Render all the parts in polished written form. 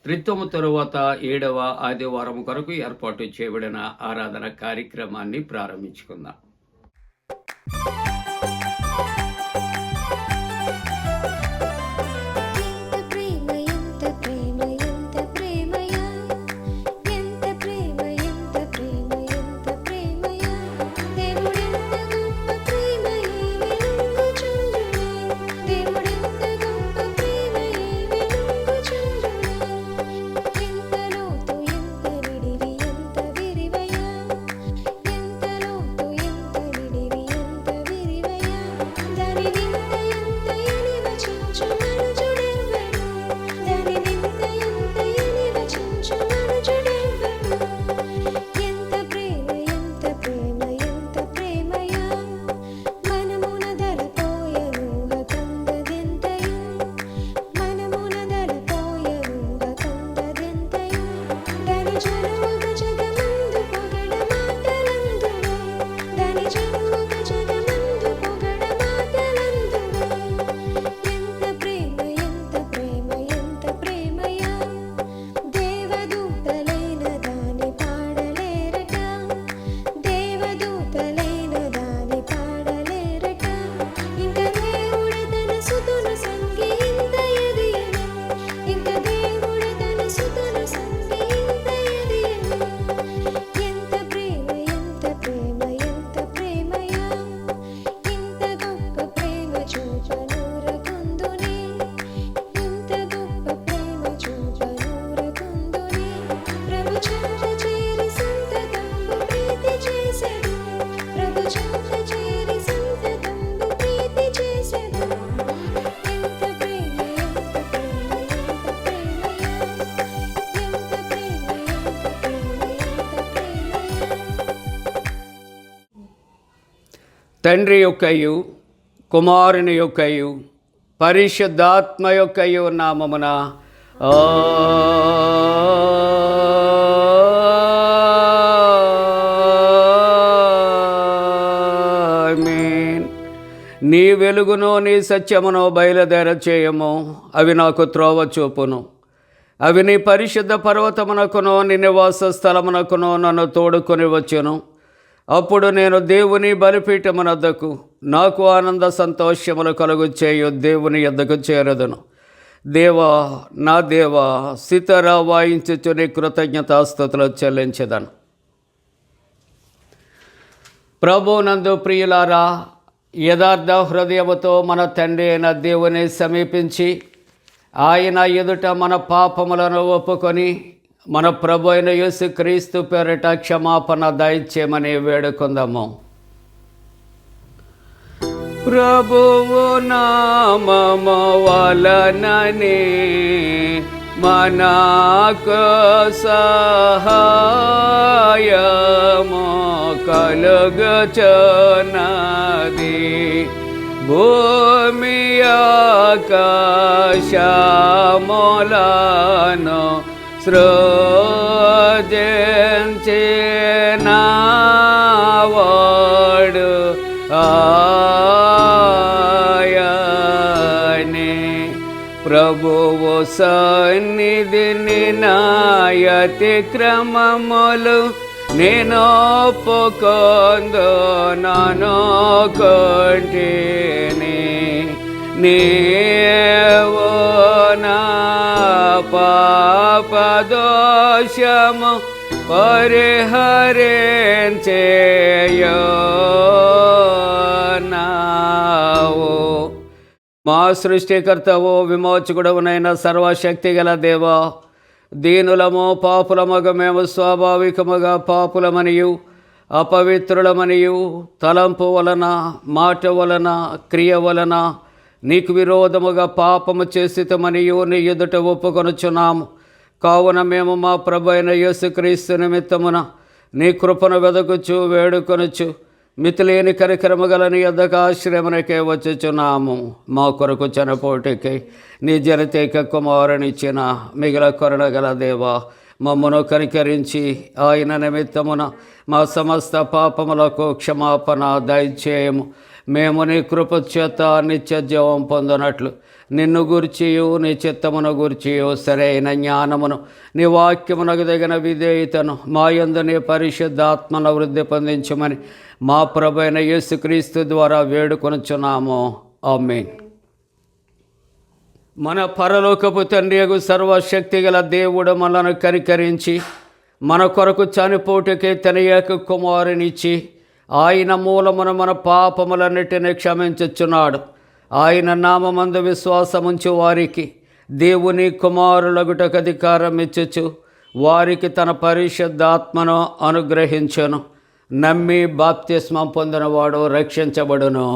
త్రిత్వము తరువాత 7వ ఆదివారం కొరకు ఏర్పాటు చేయబడిన ఆరాధన కార్యక్రమాన్ని ప్రారంభించుకుందాం. తండ్రి యొక్కయు కుమారుని యొక్కయు పరిశుద్ధాత్మ యొక్కయు నామమున ఆమేన్. నీ వెలుగును నీ సత్యమును బయలుదేర చేయము, అవి నాకు త్రోవ చూపును. అవి నీ పరిశుద్ధ పర్వతమునకును నీ నివాస స్థలమునకును నన్ను తోడుకొని వచ్చును. అప్పుడు నేను దేవుని బలిపీఠమునద్దకు నాకు ఆనంద సంతోషములు కలుగు చేయు దేవుని యొద్దకు చేరదును. దేవా నా దేవా, సితార వాయించుచు నీ కృతజ్ఞతాస్తుతులు చెల్లించెదను. ప్రభునందు ప్రియులారా, యథార్థ హృదయముతో మన తండ్రి అయిన దేవుని సమీపించి ఆయన ఎదుట మన పాపములను ఒప్పుకొని మన ప్రభు అయిన యేసుక్రీస్తు పేరిట క్షమాపణ దయచేయమని వేడుకుందాము. ప్రభువు నామము వలననే మనకు సహాయము కలుగుచున్నది. భూమి ఆకాశములను సృజించినవాడు ఆయనే. ప్రభువు సన్నిధిని నా అతిక్రమములు నేను ఒప్పుకొందునను కొంటిని. నీవు నా పాపదోషము పరిహరించేయున్నావు. మా సృష్టికర్తవు విమోచకుడవునైన సర్వశక్తి గల దేవా, దీనులము పాపులమగ మేము స్వాభావికముగా పాపులమనియు అపవిత్రులమనియు తలంపు వలన మాట వలన క్రియ వలన నీకు విరోధముగా పాపము చేసితమనియు నీ ఎదుట ఒప్పుకొనుచున్నాము. కావున మేము మా ప్రభు అయిన యేసుక్రీస్తు నిమిత్తమున నీ కృపను వెదకుచు వేడుకొనుచు మితిలేని కరికరము గల నీ యొద్దకు ఆశ్రయమునకే వచ్చుచున్నాము. మా కొరకు చనిపోటికై నీ జనతేక కుమారునిచ్చిన మిగిల కరుణ గల దేవా, మమ్మను కనికరించి ఆయన నిమిత్తమున మా సమస్త పాపములకు క్షమాపణ దయచేయము. మేము నీ కృప చేత నిత్య జీవం పొందినట్లు నిన్ను గూర్చియు నీ చిత్తమును గూర్చియు సరైన జ్ఞానమును నీ వాక్యమునకు తగిన విధేయతను మా యందు నీ పరిశుద్ధాత్మను వృద్ధి పొందించమని మా ప్రభువైన యేసుక్రీస్తు ద్వారా వేడుకొనుచున్నాము. ఆమేన్. మన పరలోకపు తండ్రియగు సర్వశక్తిగల దేవుడు మనను కనికరించి మన కొరకు చనిపోటుకే తన ఏక కుమారునిచ్చి ఆయన మూలమున మన పాపములన్నిటినీ క్షమించుచున్నాడు. ఆయన నామమందు విశ్వాసముంచు వారికి దేవుని కుమారులగుటకు అధికారం ఇచ్చుచు వారికి తన పరిశుద్ధాత్మను అనుగ్రహించును. నమ్మి బాప్తిస్మం పొందినవాడు రక్షించబడును.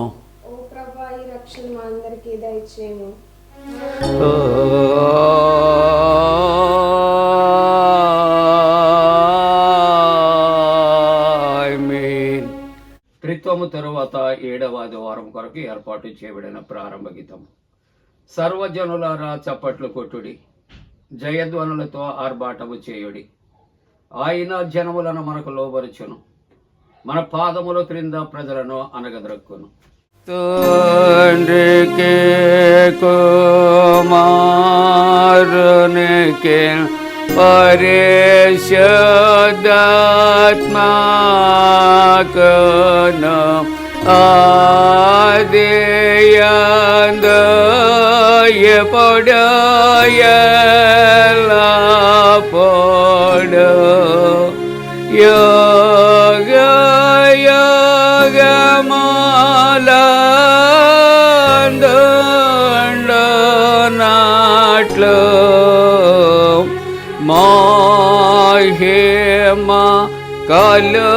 ఓ ప్రభువా, ఈ రక్షణ మా అందరికీ దయచేయము. త్రిత్వము తరువాత 7వ ఆదివారం కొరకు ఏర్పాటు చేయబడిన ప్రారంభ గీతం. సర్వజనులారా చప్పట్లు కొట్టుడి, జయధ్వనులతో ఆర్భాటము చేయుడి. ఆయన జనములను మనకు లోబరుచును, మన పాదముల క్రింద ప్రజలను అనగద్రక్కును. తండ్రికి కుమారునికి పరిశుద్ధాత్మకును ఆదియందు ఎప్పుడు ఎల్లప్పుడు యుగ యుగములందుండునట్లు మహిమ కలుగునుగాక.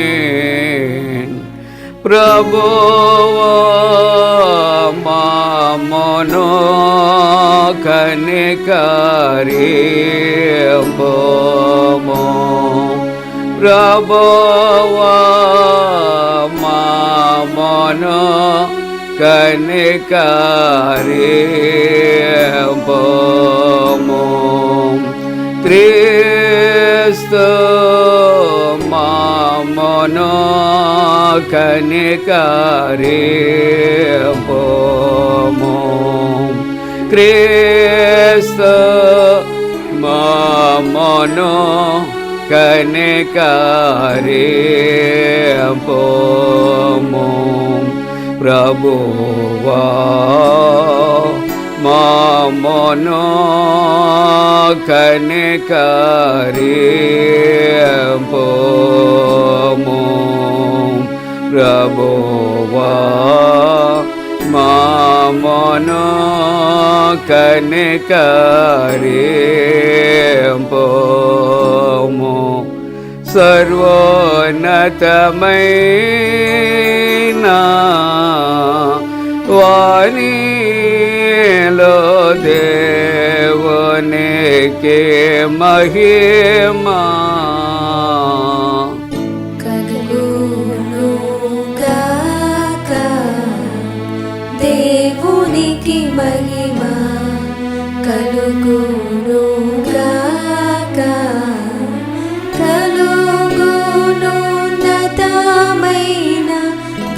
ఆమేన్. ప్రభువా మమ్మును కనికరింపుము. ప్రభువా మమ్మును కనికరింపుము. క్రీస్తు మమ్మును కనికరింపుము. క్రీస్తు మమ్మును కనికరింపుము. ప్రభువా మమ్మును కనికరింపుము. ప్రభువా మమ్మును కనికరింపుము. సర్వోన్నతమైన వానిలో దేవునికి మహిమా కలుగునుగాక. దేవునికి మహిమా కలుగునుగాక. కలుగునున్నతమైన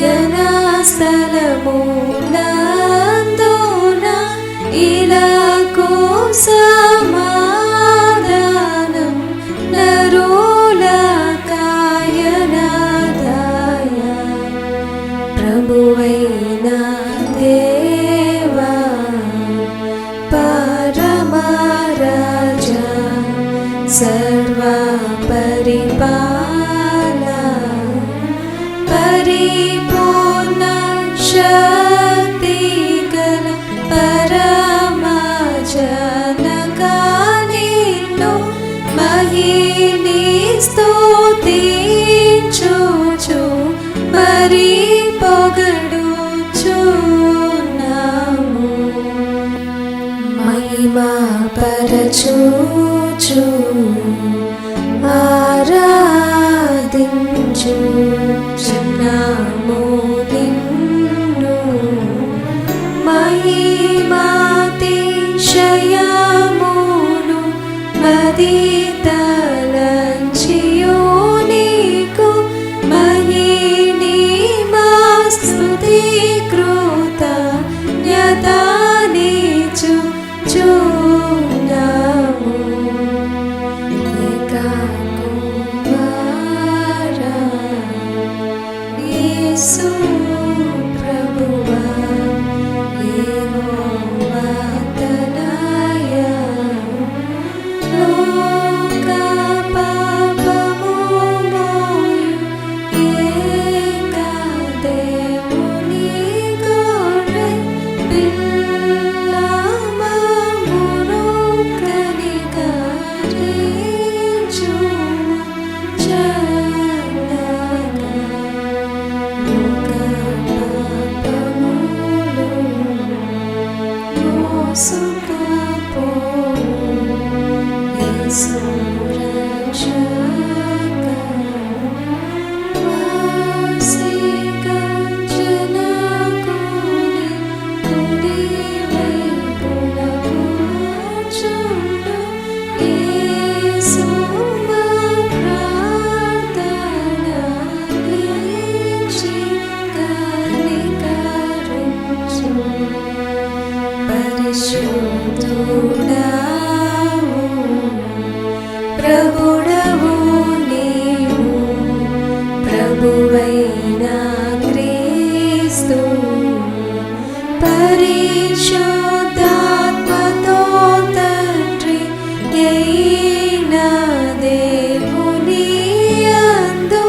ఘనస్థలమునందున ఇలాకు సమాధానం నరులకాయనదాయ. ప్రభువైన దేవా పరమరాజా సర్వ పరిపాల పరిపూర్ణ శక్తి గల పరమజనకా నిన్ను మహిని స్తుతించుచు మరి పొగడుచున్నాము. మహిమా పరచుచు ఆరాధించుచున్నాము నిన్ను. మహిమాతిశయమును మది తలంచియు నీకు మహిమ ప్రభుడవు నీవు, ప్రభువైన క్రీస్తు పరిశుద్ధాత్మతో తండ్రి అయిన దేవుని యందు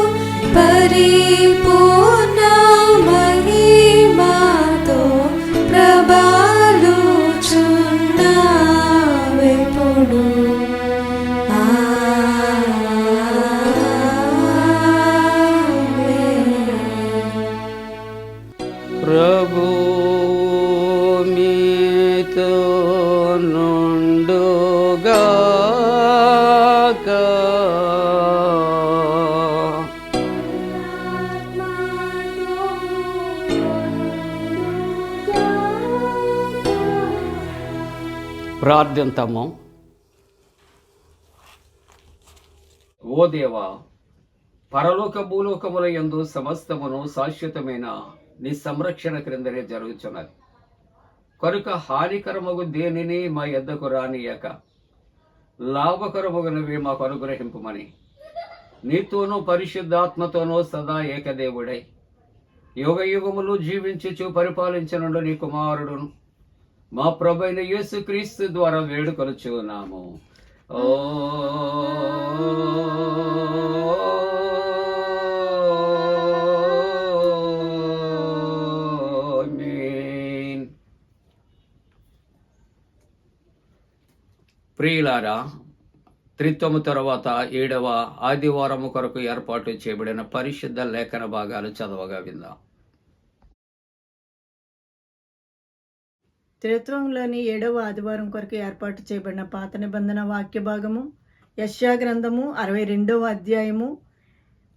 పరిపూర్ణ మహిమతో ప్రభాలుచున్నావెప్పుడు. ప్రభు మీతో నుండుగాక. ప్రార్థింతము. ఓ దేవా, పరలోక భూలోకముల యందు సమస్తమును శాశ్వతమైన నీ సంరక్షణ క్రిందనే జరుగుతున్నది కనుక హానికరమగు దేనిని మా యొద్దకు రానియక లాభకరమగునవి మాకు అనుగ్రహింపుమని నీతోనూ పరిశుద్ధాత్మతోనూ సదా ఏకదేవుడై యుగ యుగములు జీవించుచు పరిపాలించనుండు నీ కుమారుడును మా ప్రభువైన యేసుక్రీస్తు ద్వారా వేడుకొనుచున్నాము. ఆమేన్. ప్రియులారా, త్రిత్వము తర్వాత 7వ ఆదివారము కొరకు ఏర్పాటు చేయబడిన పరిశుద్ధ లేఖన భాగాలు చదవగా విందాం. త్రిత్వంలోని 7వ ఆదివారం కొరకు ఏర్పాటు చేయబడిన పాత నిబంధన వాక్య భాగము యెషయా గ్రంథము 62వ అధ్యాయము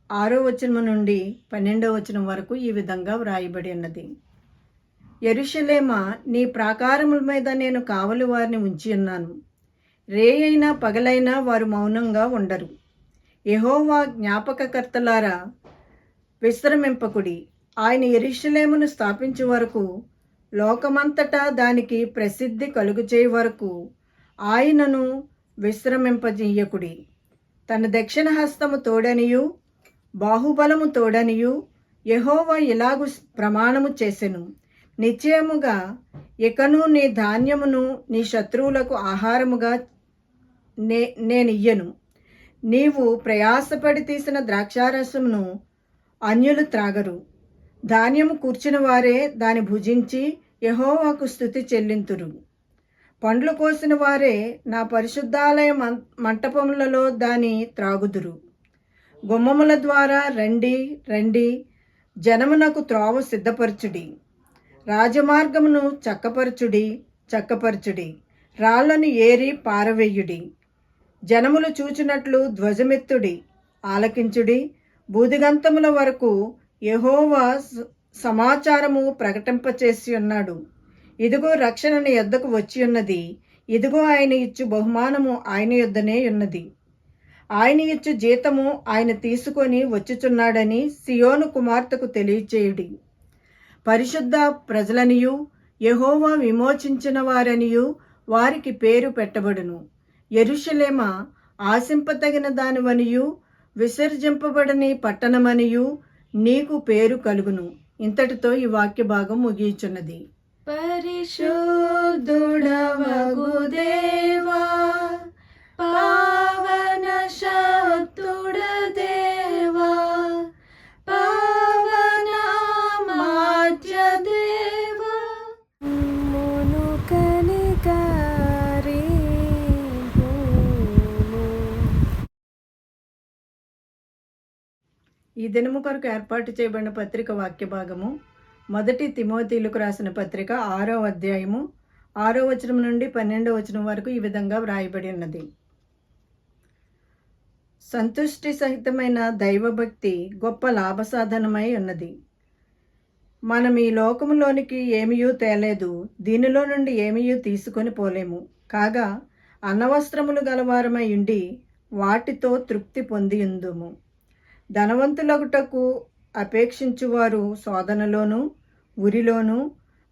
6వ వచనం నుండి 12వ వచనం వరకు ఈ విధంగా వ్రాయబడి ఉన్నది. యెరూషలేమా, నీ ప్రాకారముల మీద నేను కావలి వారిని ఉంచి ఉన్నాను. రేయైనా పగలైనా వారు మౌనంగా ఉండరు. యెహోవా జ్ఞాపకకర్తలారా, విశ్రమింపకుడి. ఆయన యెరూషలేమును స్థాపించే వరకు, లోకమంతటా దానికి ప్రసిద్ధి కలుగుచేయ వరకు ఆయనను విశ్రమింపజేయకుడి. తన దక్షిణ హస్తము తోడనియు బాహుబలము తోడనియు యెహోవా ఇలాగు ప్రమాణము చేసెను. నిశ్చయముగా ఇకను నీ ధాన్యమును నీ శత్రువులకు ఆహారముగా నేనియ్యను. నీవు ప్రయాసపడి తీసిన ద్రాక్షారసమును అన్యులు త్రాగరు. ధాన్యము కూర్చిన వారే దాని భుజించి యెహోవాకు స్తుతి చెల్లింతురు. పండ్లు కోసిన వారే నా పరిశుద్ధాలయ మంటపములలో దాని త్రాగుదురు. గుమ్మముల ద్వారా రండి రండి, జనమునకు త్రోవ సిద్ధపరచుడి. రాజమార్గమును చక్కపరచుడి చక్కపరచుడి, రాళ్లను ఏరి పారవేయుడి. జనములు చూచినట్లు ధ్వజమెత్తుడి, ఆలకించుడి. బూదిగంతముల వరకు యెహోవా సమాచారము ప్రకటింపచేసి ఉన్నాడు. ఇదిగో రక్షణ నీ యొద్దకు వచ్చి ఉన్నది. ఇదిగో ఆయన ఇచ్చు బహుమానము ఆయన యొద్దనే ఉన్నది. ఆయన ఇచ్చు జీతము ఆయన తీసుకొని వచ్చుచున్నాడని సియోను కుమార్తెకు తెలియచేయుడి. పరిశుద్ధ ప్రజలనియు యెహోవా విమోచించిన వారనియు వారికి పేరు పెట్టబడును. యెరూషలేమా, ఆశింపతగిన దానివనియు విసర్జింపబడని పట్టణమనియు నీకు పేరు కలుగును. ఇంతటితో ఈ వాక్య భాగం ముగియుచున్నది. పరిశుద్ధుడవగు దేవా, పావన శక్తుడ దేవా, పావన మాధ్య దేవా, మును కనికరింపుము. ఈ దినము కొరకు ఏర్పాటు చేయబడిన పత్రిక వాక్య భాగము 1 తిమోతీయులకు రాసిన పత్రిక 6వ అధ్యాయము 6వ వచనం నుండి 12వ వచనం వరకు ఈ విధంగా వ్రాయబడి ఉన్నది. సంతుష్టి సహితమైన దైవభక్తి గొప్ప లాభసాధనమై ఉన్నది. మనం ఈ లోకములోనికి ఏమీయూ తేలేదు, దీనిలో నుండి ఏమీయూ తీసుకొని పోలేము. కాగా అన్నవస్త్రములు గలవారమై ఉండి వాటితో తృప్తి పొందియుందుము. ధనవంతులగుటకు అపేక్షించువారు శోధనలోను, ఉరిలోను,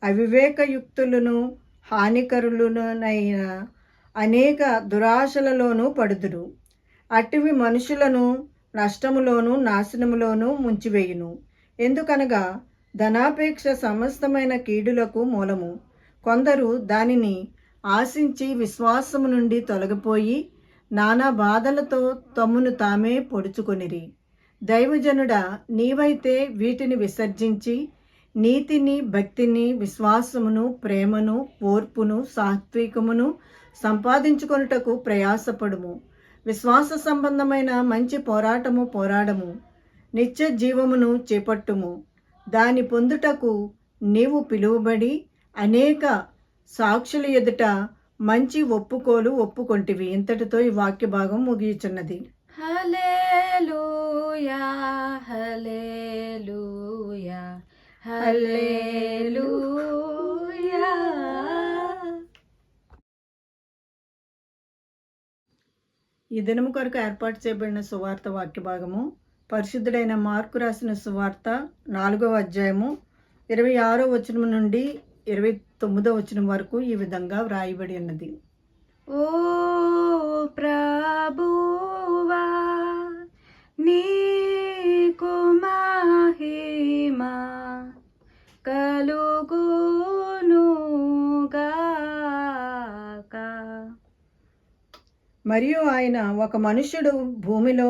అవివేకయుక్తులను, హానికరులనైన అనేక దురాశలలోనూ పడుదురు. అట్టివి మనుషులను నష్టములోను, నాశనములోను ముంచివేయును. ఎందుకనగా ధనాపేక్ష సమస్తమైన కీడులకు మూలము. కొందరు దానిని ఆశించి విశ్వాసము నుండి తొలగిపోయి నానా బాధలతో తమ్మును తామే పొడుచుకొనిరి. దైవజనుడా, నీవైతే వీటిని విసర్జించి నీతిని, భక్తిని, విశ్వాసమును, ప్రేమను, ఓర్పును, సాత్వికమును సంపాదించుకొనుటకు ప్రయాసపడుము. విశ్వాస సంబంధమైన మంచి పోరాటము పోరాడము. నిత్య జీవమును చేపట్టుము. దాని పొందుటకు నీవు పిలువబడి అనేక సాక్షుల ఎదుట మంచి ఒప్పుకోలు ఒప్పుకొంటివి. ఇంతటితో ఈ వాక్య భాగం ముగియుచున్నది. హల్లెలూయా హల్లెలూయా హల్లెలూయా. ఈ దినము కొరకు ఏర్పాటు చేయబడిన సువార్త వాక్య భాగము పరిశుద్ధుడైన మార్కు రాసిన సువార్త 4వ అధ్యాయము 26వ వచనం నుండి 29వ వచనం వరకు ఈ విధంగా వ్రాయబడి ఉన్నది. ఓ ప్రభువా, నీకు మహిమా కలుగునుగాక. మరియు ఆయన, ఒక మనుష్యుడు భూమిలో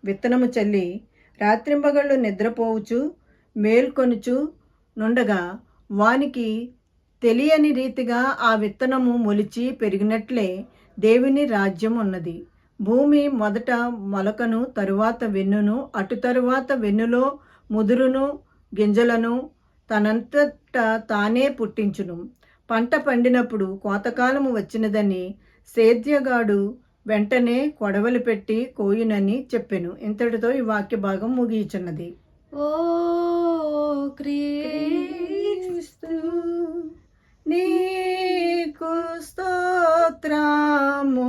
విత్తనము చల్లి రాత్రింబగళ్ళు నిద్రపోవచ్చు మేల్కొనుచు నుండగా వానికి తెలియని రీతిగా ఆ విత్తనము మొలిచి పెరిగినట్లే దేవుని రాజ్యం ఉన్నది. భూమి మొదట మొలకను, తరువాత వెన్నును, అటు తరువాత వెన్నులో ముదురును గింజలను తనంతట తానే పుట్టించును. పంట పండినప్పుడు కోతకాలము వచ్చినదని సేద్యగాడు వెంటనే కొడవలి పెట్టి కోయునని చెప్పెను. ఇంతటితో ఈ వాక్య భాగం ముగియుచున్నది. ఓ క్రీస్తు, నీకు స్తోత్రము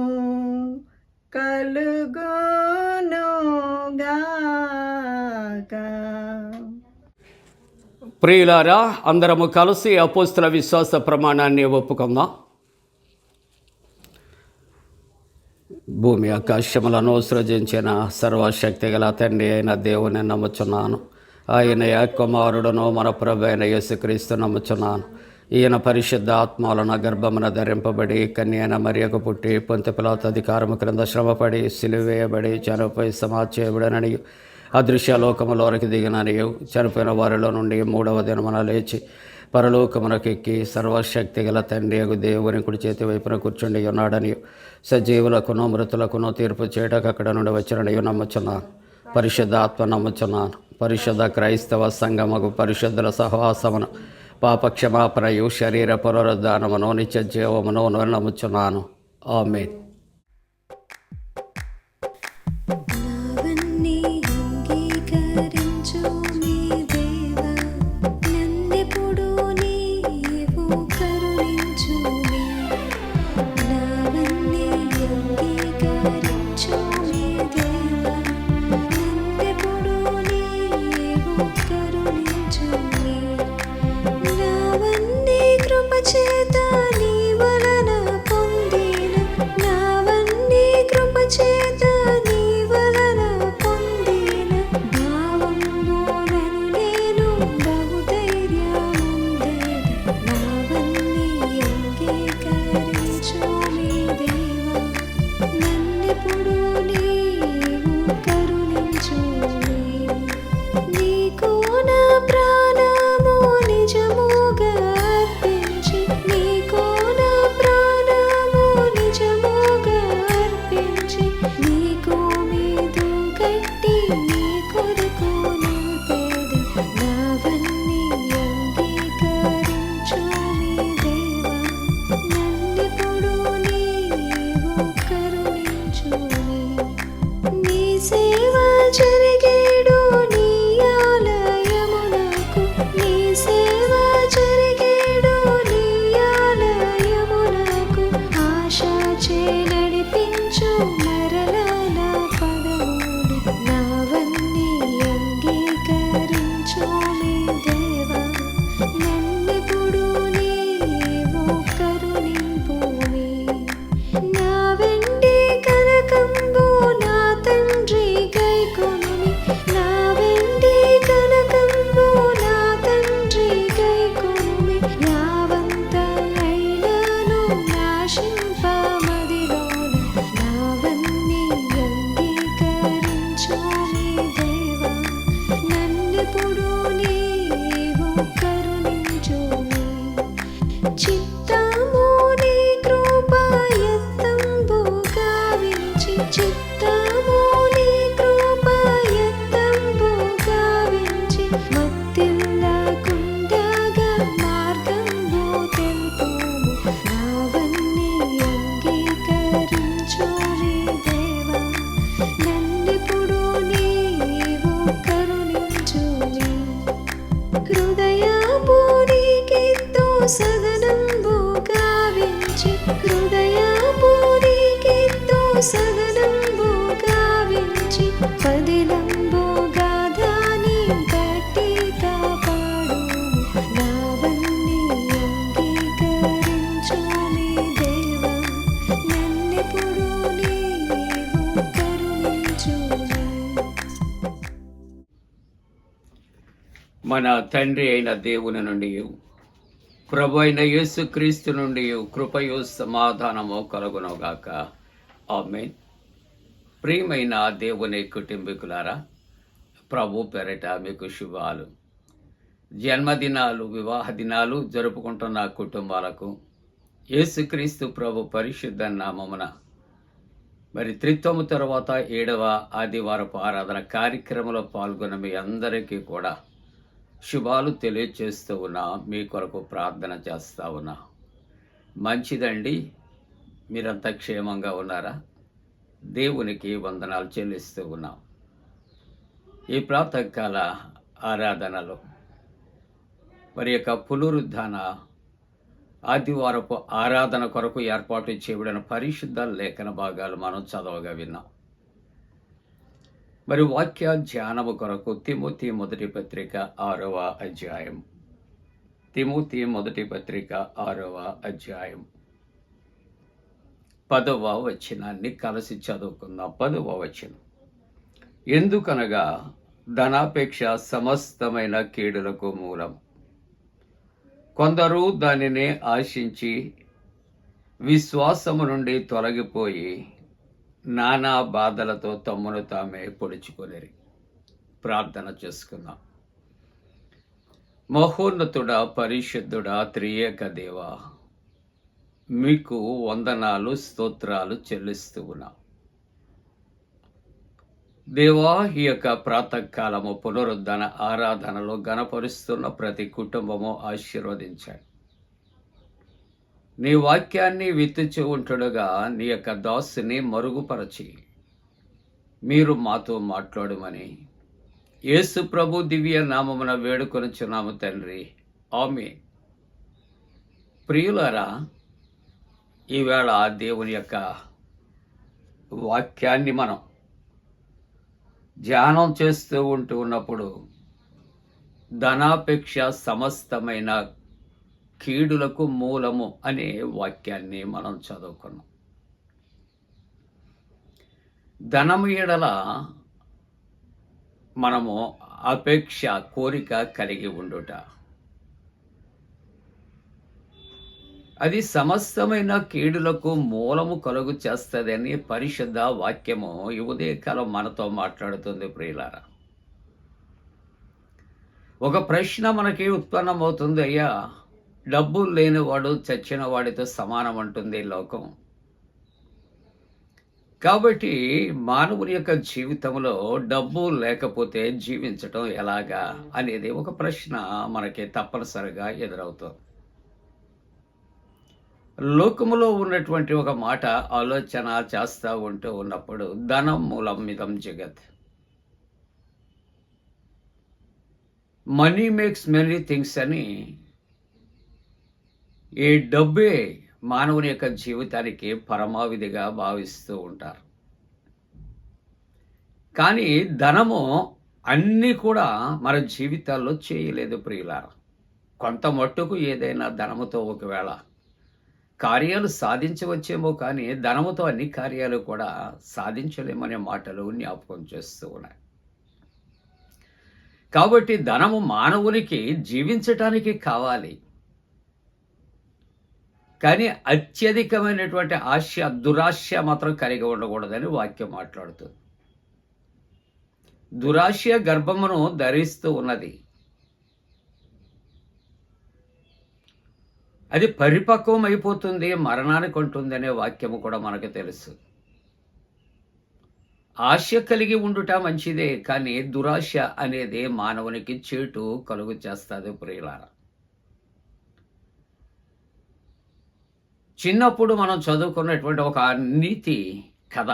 కలుగునుగాక. ప్రియులారా, అందరము కలిసి అపోస్తల విశ్వాస ప్రమాణాన్ని ఒప్పుకుందాం. భూమి ఆకాశములను సృజించిన సర్వశక్తి గల తండ్రి అయిన దేవుని నమ్ముచున్నాను. ఆయన కుమారుడును మన ప్రభు అయిన యేసుక్రీస్తు నమ్ముచున్నాను. ఈయన పరిశుద్ధ ఆత్మలను గర్భమున ధరింపబడి కన్యైన మరియకు పుట్టి పొంతి పిలాతు అధికారము క్రింద శ్రమపడి సిలువేయబడి చనిపోయి సమాధి చేయబడనని అదృశ్యలోకములోనికి దిగిననియు చనిపోయిన వారిలో నుండి 3వ దినమున లేచి పరలోకమునకెక్కి సర్వశక్తి గల తండ్రి దేవుని కుడి చేతి వైపున కూర్చుండి ఉన్నాడని సజీవులకును మృతులకును తీర్పు చేయటకు అక్కడ నుండి వచ్చిననియు నమ్ముచున్నాను. పరిశుద్ధ ఆత్మ నమ్ముచున్నాను. పరిశుద్ధ క్రైస్తవ సంఘముకు పరిశుద్ధుల సహవాసమును పాపక్షమాపణయు శరీర పునరుద్ధానమును నిత్య జీవమును నమ్ముచున్నాను. ఆమేన్. నావన్నీ అంగీకరించు నీ దేవా, నన్నెప్పుడు నీవు కరుణించుమి. నావన్నీ అంగీకరించు నీ దేవా, నన్నెప్పుడు నీవు కరుణించుమి. నావన్నీ కృపచేత నీ వలన పొందిన నా చిత్తము నీ కృపయత్తంబు గావించి చిత్తము నీ కృపయత్తంబు గావించి మత్తిల్లకుండగా మార్గంబు తెలుపుము నావన్నీ అంగీకరించుని దేవా నన్నిప్పుడు నీవు కరుణించుని హృదయపూరికితో సగనంబు గావించి హృదయపూరికితో సగనంబు గావించి పదిలంబు గాధాని గట్టి కాపాడు నావన్నీ అంగీకరించుని దేవా నన్నిప్పుడు నీవు కరుణించుని. మన తండ్రి అయిన దేవుని నుండి ప్రభు అయిన యేసుక్రీస్తు నుండి కృపయు సమాధానము కలుగునుగాక. ఆమేన్. ప్రియమైన దేవుని కుటుంబీకులారా, ప్రభు పేరిట మీకు శుభాలు. జన్మదినాలు, వివాహ దినాలు జరుపుకుంటున్న కుటుంబాలకు యేసుక్రీస్తు ప్రభు పరిశుద్ధ నామమున మరి త్రిత్వము తర్వాత 7వ ఆదివారపు ఆరాధన కార్యక్రమంలో పాల్గొన్న మీ అందరికీ కూడా శుభాలు తెలియచేస్తూ ఉన్నా, మీ కొరకు ప్రార్థన చేస్తూ ఉన్నా. మంచిదండి, మీరంతా క్షేమంగా ఉన్నారా? దేవునికి వందనాలు చెల్లిస్తూ ఉన్నాం. ఈ ప్రాతకాల ఆరాధనలో మరి యొక్క పునరుద్ధాన ఆదివారపు ఆరాధన కొరకు ఏర్పాటు చేయబడిన పరిశుద్ధ లేఖన భాగాలు మనం చదవగా విన్నాం. మరి వాక్య ధ్యానము కొరకు తిమోతి మొదటి పత్రిక 6వ అధ్యాయం. తిమోతి మొదటి పత్రిక 6వ అధ్యాయం 10వ వచనాన్ని కలిసి చదువుకుందాం. 10వ వచనం. ఎందుకనగా ధనాపేక్ష సమస్తమైన కీడులకు మూలం. కొందరు దానిని ఆశించి విశ్వాసము నుండి తొలగిపోయి నానా బాధలతో తమ్మును తామే పొడుచుకొనిరి. ప్రార్థన చేసుకుందాం. మహోన్నతుడా, పరిశుద్ధుడా, త్రియేక దేవా, మీకు వందనాలు, స్తోత్రాలు చెల్లిస్తూ ఉన్నాం. దేవా, ఈ యొక్క ప్రాతకాలము పునరుద్ధరణ ఆరాధనలో గణపరుస్తున్న ప్రతి కుటుంబము ఆశీర్వదించండి. నీ వాక్యాన్ని విత్తుచు ఉంటుండగా నీ యొక్క దాసుని మరుగుపరచి మీరు మాతో మాట్లాడమని యేసు ప్రభు దివ్య నామమున వేడుకొనుచున్నాము తండ్రి. ఆమేన్. ప్రియులారా, ఈవేళ దేవుని యొక్క వాక్యాన్ని మనం ధ్యానం చేస్తూ ఉన్నప్పుడు ధనాపేక్ష సమస్తమైన కీడులకు మూలము అనే వాక్యాన్ని మనం చదువుకున్నాం. ధనము ఎడల మనము అపేక్ష, కోరిక కలిగి ఉండుట, అది సమస్తమైన కీడులకు మూలము కలుగు చేస్తుందని పరిశుద్ధ వాక్యము ఈ ఉదయకాలం మనతో మాట్లాడుతుంది. ప్రియులారా, ఒక ప్రశ్న మనకి ఉత్పన్నమవుతుంది. అయ్యా, డబ్బులు లేనివాడు చచ్చిన వాడితో సమానం అంటుంది లోకం. కాబట్టి మానవుని యొక్క జీవితంలో డబ్బు లేకపోతే జీవించటం ఎలాగా అనేది ఒక ప్రశ్న మనకి తప్పనిసరిగా ఎదురవుతుంది. లోకములో ఉన్నటువంటి ఒక మాట ఆలోచన చేస్తూ ఉన్నప్పుడు ధనం మూలం మిదం జగత్, మనీ మేక్స్ మెనీ థింగ్స్ అని ఈ డబ్బే మానవుని యొక్క జీవితానికి పరమావిధిగా భావిస్తూ ఉంటారు. కానీ ధనము అన్నీ కూడా మన జీవితాల్లో చేయలేదు ప్రియులారా. కొంత మట్టుకు ఏదైనా ధనముతో ఒకవేళ కార్యాలు సాధించవచ్చేమో, కానీ ధనముతో అన్ని కార్యాలు కూడా సాధించలేమనే మాటలు జ్ఞాపకం చేస్తూ ఉన్నాయి. కాబట్టి ధనము మానవునికి జీవించటానికి కావాలి, కానీ అత్యధికమైనటువంటి ఆశ, దురాశ మాత్రం కలిగి ఉండకూడదని వాక్యం మాట్లాడుతుంది. దురాశ గర్భమును ధరిస్తూ ఉన్నది. అది పరిపక్వం అయిపోతుంది, మరణానికి ఉంటుంది అనే వాక్యము కూడా మనకు తెలుసు. ఆశ కలిగి ఉండుట మంచిదే, కానీ దురాశ అనేది మానవునికి చేటు కలుగు చేస్తుంది ప్రియులారా. చిన్నప్పుడు మనం చదువుకున్నటువంటి ఒక నీతి కథ.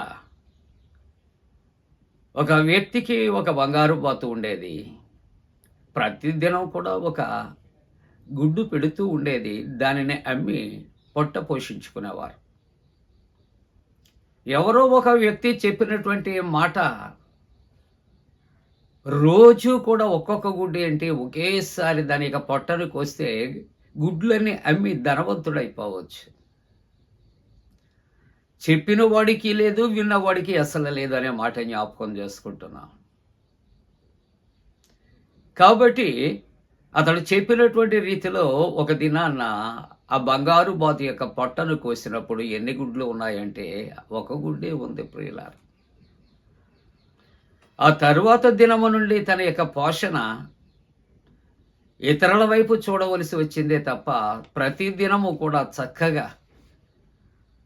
ఒక వ్యక్తికి ఒక బంగారు బాతు ఉండేది. ప్రతిదినం కూడా ఒక గుడ్డు పెడుతూ ఉండేది. దానిని అమ్మి పొట్ట పోషించుకునేవారు. ఎవరో ఒక వ్యక్తి చెప్పినటువంటి మాట, రోజు కూడా ఒక్కొక్క గుడ్డు ఏంటి ఒకేసారి దాని యొక్క పొట్టను కోస్తే గుడ్లన్నీ అమ్మి ధనవంతుడైపోవచ్చు. చెప్పిన వాడికి లేదు, విన్నవాడికి అసలు లేదు అనే మాట జ్ఞాపకం చేసుకుంటున్నాం. కాబట్టి అతడు చెప్పినటువంటి రీతిలో ఒక దినాన్న ఆ బంగారు బాతు యొక్క పొట్టను కోసినప్పుడు ఎన్ని గుడ్లు ఉన్నాయంటే ఒక గుడ్డే ఉంది ప్రియులారా. ఆ తరువాత దినము నుండి తన యొక్క పోషణ ఇతరుల వైపు చూడవలసి వచ్చిందే తప్ప ప్రతి దినము కూడా చక్కగా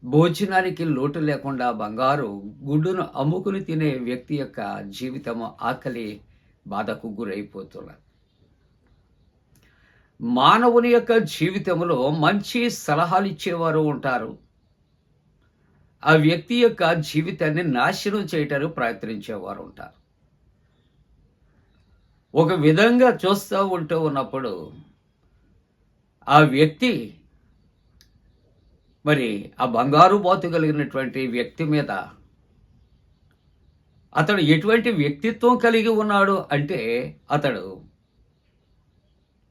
భోజనానికి లోటు లేకుండా బంగారు గుడ్డును అమ్ముకుని తినే వ్యక్తి యొక్క జీవితము ఆకలి బాధకు గురైపోతున్నది. మానవుని యొక్క జీవితంలో మంచి సలహాలు ఇచ్చేవారు ఉంటారు. ఆ వ్యక్తి యొక్క జీవితాన్ని నాశనం చేయటానికి ప్రయత్నించేవారు ఉంటారు. ఒక విధంగా చూస్తూ ఉంటూ ఉన్నప్పుడు ఆ వ్యక్తి మరి ఆ బంగారు బాతు కలిగినటువంటి వ్యక్తి మీద అతడు ఎటువంటి వ్యక్తిత్వం కలిగి ఉన్నాడు అంటే అతడు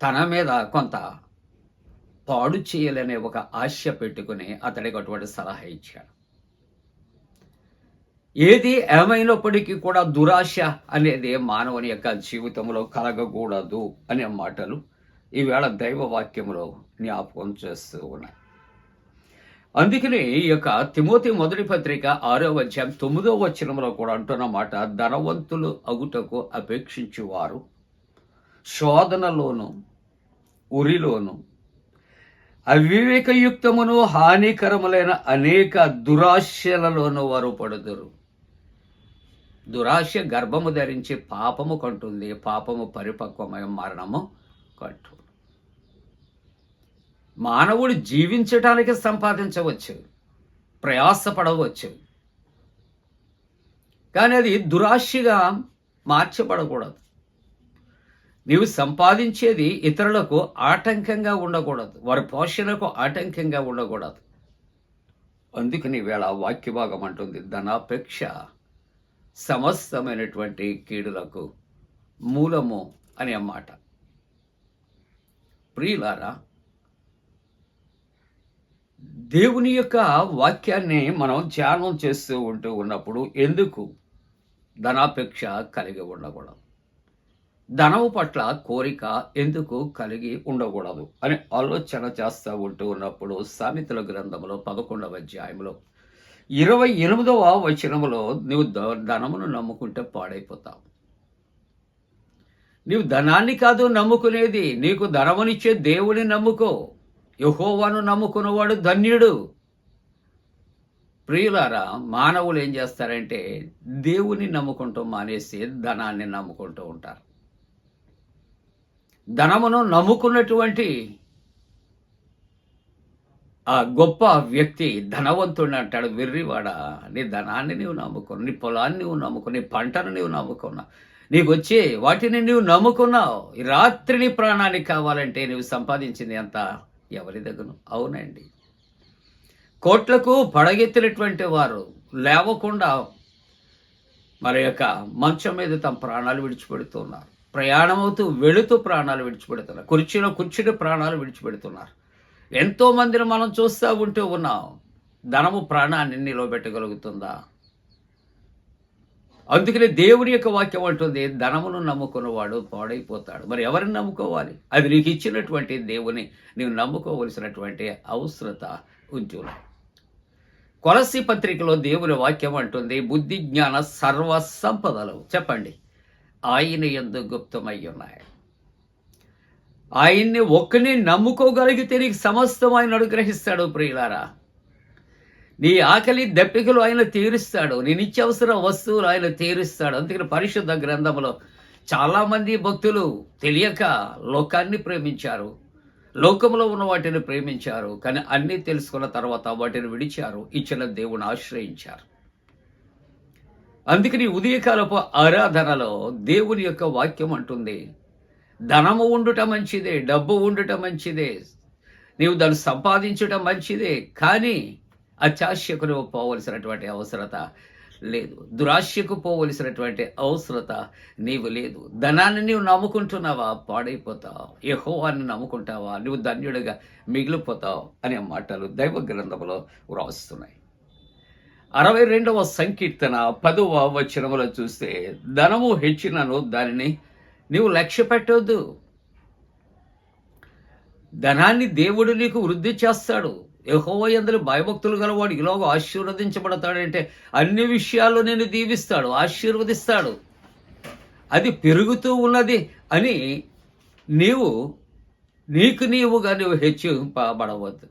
తన మీద కొంత పాడు చేయాలనే ఒక ఆశ పెట్టుకుని అతడికి అటువంటి సలహా ఇచ్చాడు. ఏది ఏమైనప్పటికీ కూడా దురాశ అనేది మానవుని యొక్క జీవితంలో కలగకూడదు అనే మాటలు ఈవేళ దైవ వాక్యంలో జ్ఞాపకం చేస్తూ ఉన్నాయి. అందుకని ఈ యొక్క తిమోతి మొదటి పత్రిక 6వ అధ్యాయం 9వ వచనంలో కూడా అంటున్న మాట, ధనవంతులు అగుటకు అపేక్షించువారు శోధనలోను ఉరిలోను అవివేకయుక్తమును హానికరములైన అనేక దురాశలలోనూ వారు పడుదురు. దురాశ గర్భము ధరించి పాపము కంటుంది, పాపము పరిపక్వమై మరణము కంటుంది. మానవుడు జీవించటానికి సంపాదించవచ్చు, ప్రయాసపడవచ్చు, కానీ అది దురాశగా మార్చబడకూడదు. నీవు సంపాదించేది ఇతరులకు ఆటంకంగా ఉండకూడదు, వారి పోషణకు ఆటంకంగా ఉండకూడదు. అందుకని వేళ వాక్య భాగం అంటుంది, ధనాపేక్ష సమస్తమైనటువంటి కీడులకు మూలము అనే మాట. ప్రియులారా, దేవుని యొక్క వాక్యాన్ని మనం ధ్యానం చేస్తూ ఉన్నప్పుడు ఎందుకు ధనాపేక్ష కలిగి ఉండకూడదు, ధనము పట్ల కోరిక ఎందుకు కలిగి ఉండకూడదు అని ఆలోచన చేస్తూ ఉన్నప్పుడు సామెతల గ్రంథంలో 11వ అధ్యాయంలో 28వ వచనములో నువ్వు ధనమును నమ్ముకుంటే పాడైపోతావు. నీవు ధనాన్ని కాదు నమ్ముకునేది, నీకు ధనమునిచ్చే దేవుని నమ్ముకో. యెహోవాను నమ్ముకున్నవాడు ధన్యుడు. ప్రియులారా, మానవులు ఏం చేస్తారంటే దేవుని నమ్ముకుంటూ మానేసి ధనాన్ని నమ్ముకుంటూ ఉంటారు. ధనమును నమ్ముకున్నటువంటి ఆ గొప్ప వ్యక్తి ధనవంతుడు అంటాడు, వెర్రివాడా, నీ ధనాన్ని నీవు నమ్ముకున్నావు, నీ పొలాన్ని నువ్వు నమ్ముకున్నావు, నీ పంటను నీవు నమ్ముకున్నావు, నీకు వచ్చే వాటిని నీవు నమ్ముకున్నావు. ఈ రాత్రి నీ ప్రాణానికి కావాలంటే నువ్వు సంపాదించింది ఎంత? ఎవరి దగ్గర? అవునండి, కోట్లకు పడగెత్తినటువంటి వారు లేవకుండా మరి యొక్క మంచం మీద తమ ప్రాణాలు విడిచిపెడుతున్నారు. ప్రయాణమవుతూ వెళుతూ ప్రాణాలు విడిచిపెడుతున్నారు. కుర్చీలో కూర్చుని ప్రాణాలు విడిచిపెడుతున్నారు. ఎంతో మందిని మనం చూస్తూ ఉంటూ ఉన్నాం. ధనము ప్రాణాన్ని నిలబెట్టగలుగుతుందా? అందుకనే దేవుని యొక్క వాక్యం అంటుంది, ధనమును నమ్ముకున్నవాడు పాడైపోతాడు. మరి ఎవరిని నమ్ముకోవాలి? అది నీకు ఇచ్చినటువంటి దేవుని నీవు నమ్ముకోవలసినటువంటి అవసరత ఉంటుంది. కొలస్సీ పత్రికలో దేవుని వాక్యం అంటుంది, బుద్ధి జ్ఞాన సర్వ సంపదలు చెప్పండి ఆయన యందు గుప్తమై ఉన్నాయి. ఆయన్ని ఒక్కని నమ్ముకోగలిగితే నీకు సమస్తం ఆయన అనుగ్రహిస్తాడు ప్రియులారా. నీ ఆకలి దప్పికలు ఆయన తీరుస్తాడు, నీ నిత్యావసర వస్తువులు ఆయన తీరుస్తాడు. అందుకని పరిశుద్ధ గ్రంథంలో చాలామంది భక్తులు తెలియక లోకాన్ని ప్రేమించారు, లోకంలో ఉన్న వాటిని ప్రేమించారు, కానీ అన్నీ తెలుసుకున్న తర్వాత వాటిని విడిచారు, ఇచ్చిన దేవుని ఆశ్రయించారు. అందుకని ఉదయకాలపు ఆరాధనలో దేవుని యొక్క వాక్యం అంటుంది, ధనము ఉండుట మంచిదే, డబ్బు ఉండుట మంచిదే, నీవు దాన్ని సంపాదించటం మంచిదే, కానీ అత్యాశకు నువ్వు పోవలసినటువంటి అవసరత లేదు, దురాశకు పోవలసినటువంటి అవసరత నీవు లేదు. ధనాన్ని నీవు నమ్ముకుంటున్నావా, పాడైపోతావు. యెహోవాని నమ్ముకుంటావా, నువ్వు ధన్యుడిగా మిగిలిపోతావు అనే మాటలు దైవ గ్రంథంలో వ్రాస్తున్నాయి. 62వ సంకీర్తన 10వ వచనములో చూస్తే, ధనము హెచ్చినను దానిని నీవు లక్ష్య పెట్టొద్దు. ధనాన్ని దేవుడు నీకు వృద్ధి చేస్తాడు. యెహోవా యందు భయభక్తులు గలవాడు ఇలాగ ఆశీర్వదించబడతాడంటే అన్ని విషయాల్లో నేను దీవిస్తాడు, ఆశీర్వదిస్తాడు. అది పెరుగుతూ ఉన్నది అని నీవుగా నువ్వు హెచ్చింపబడవద్దు.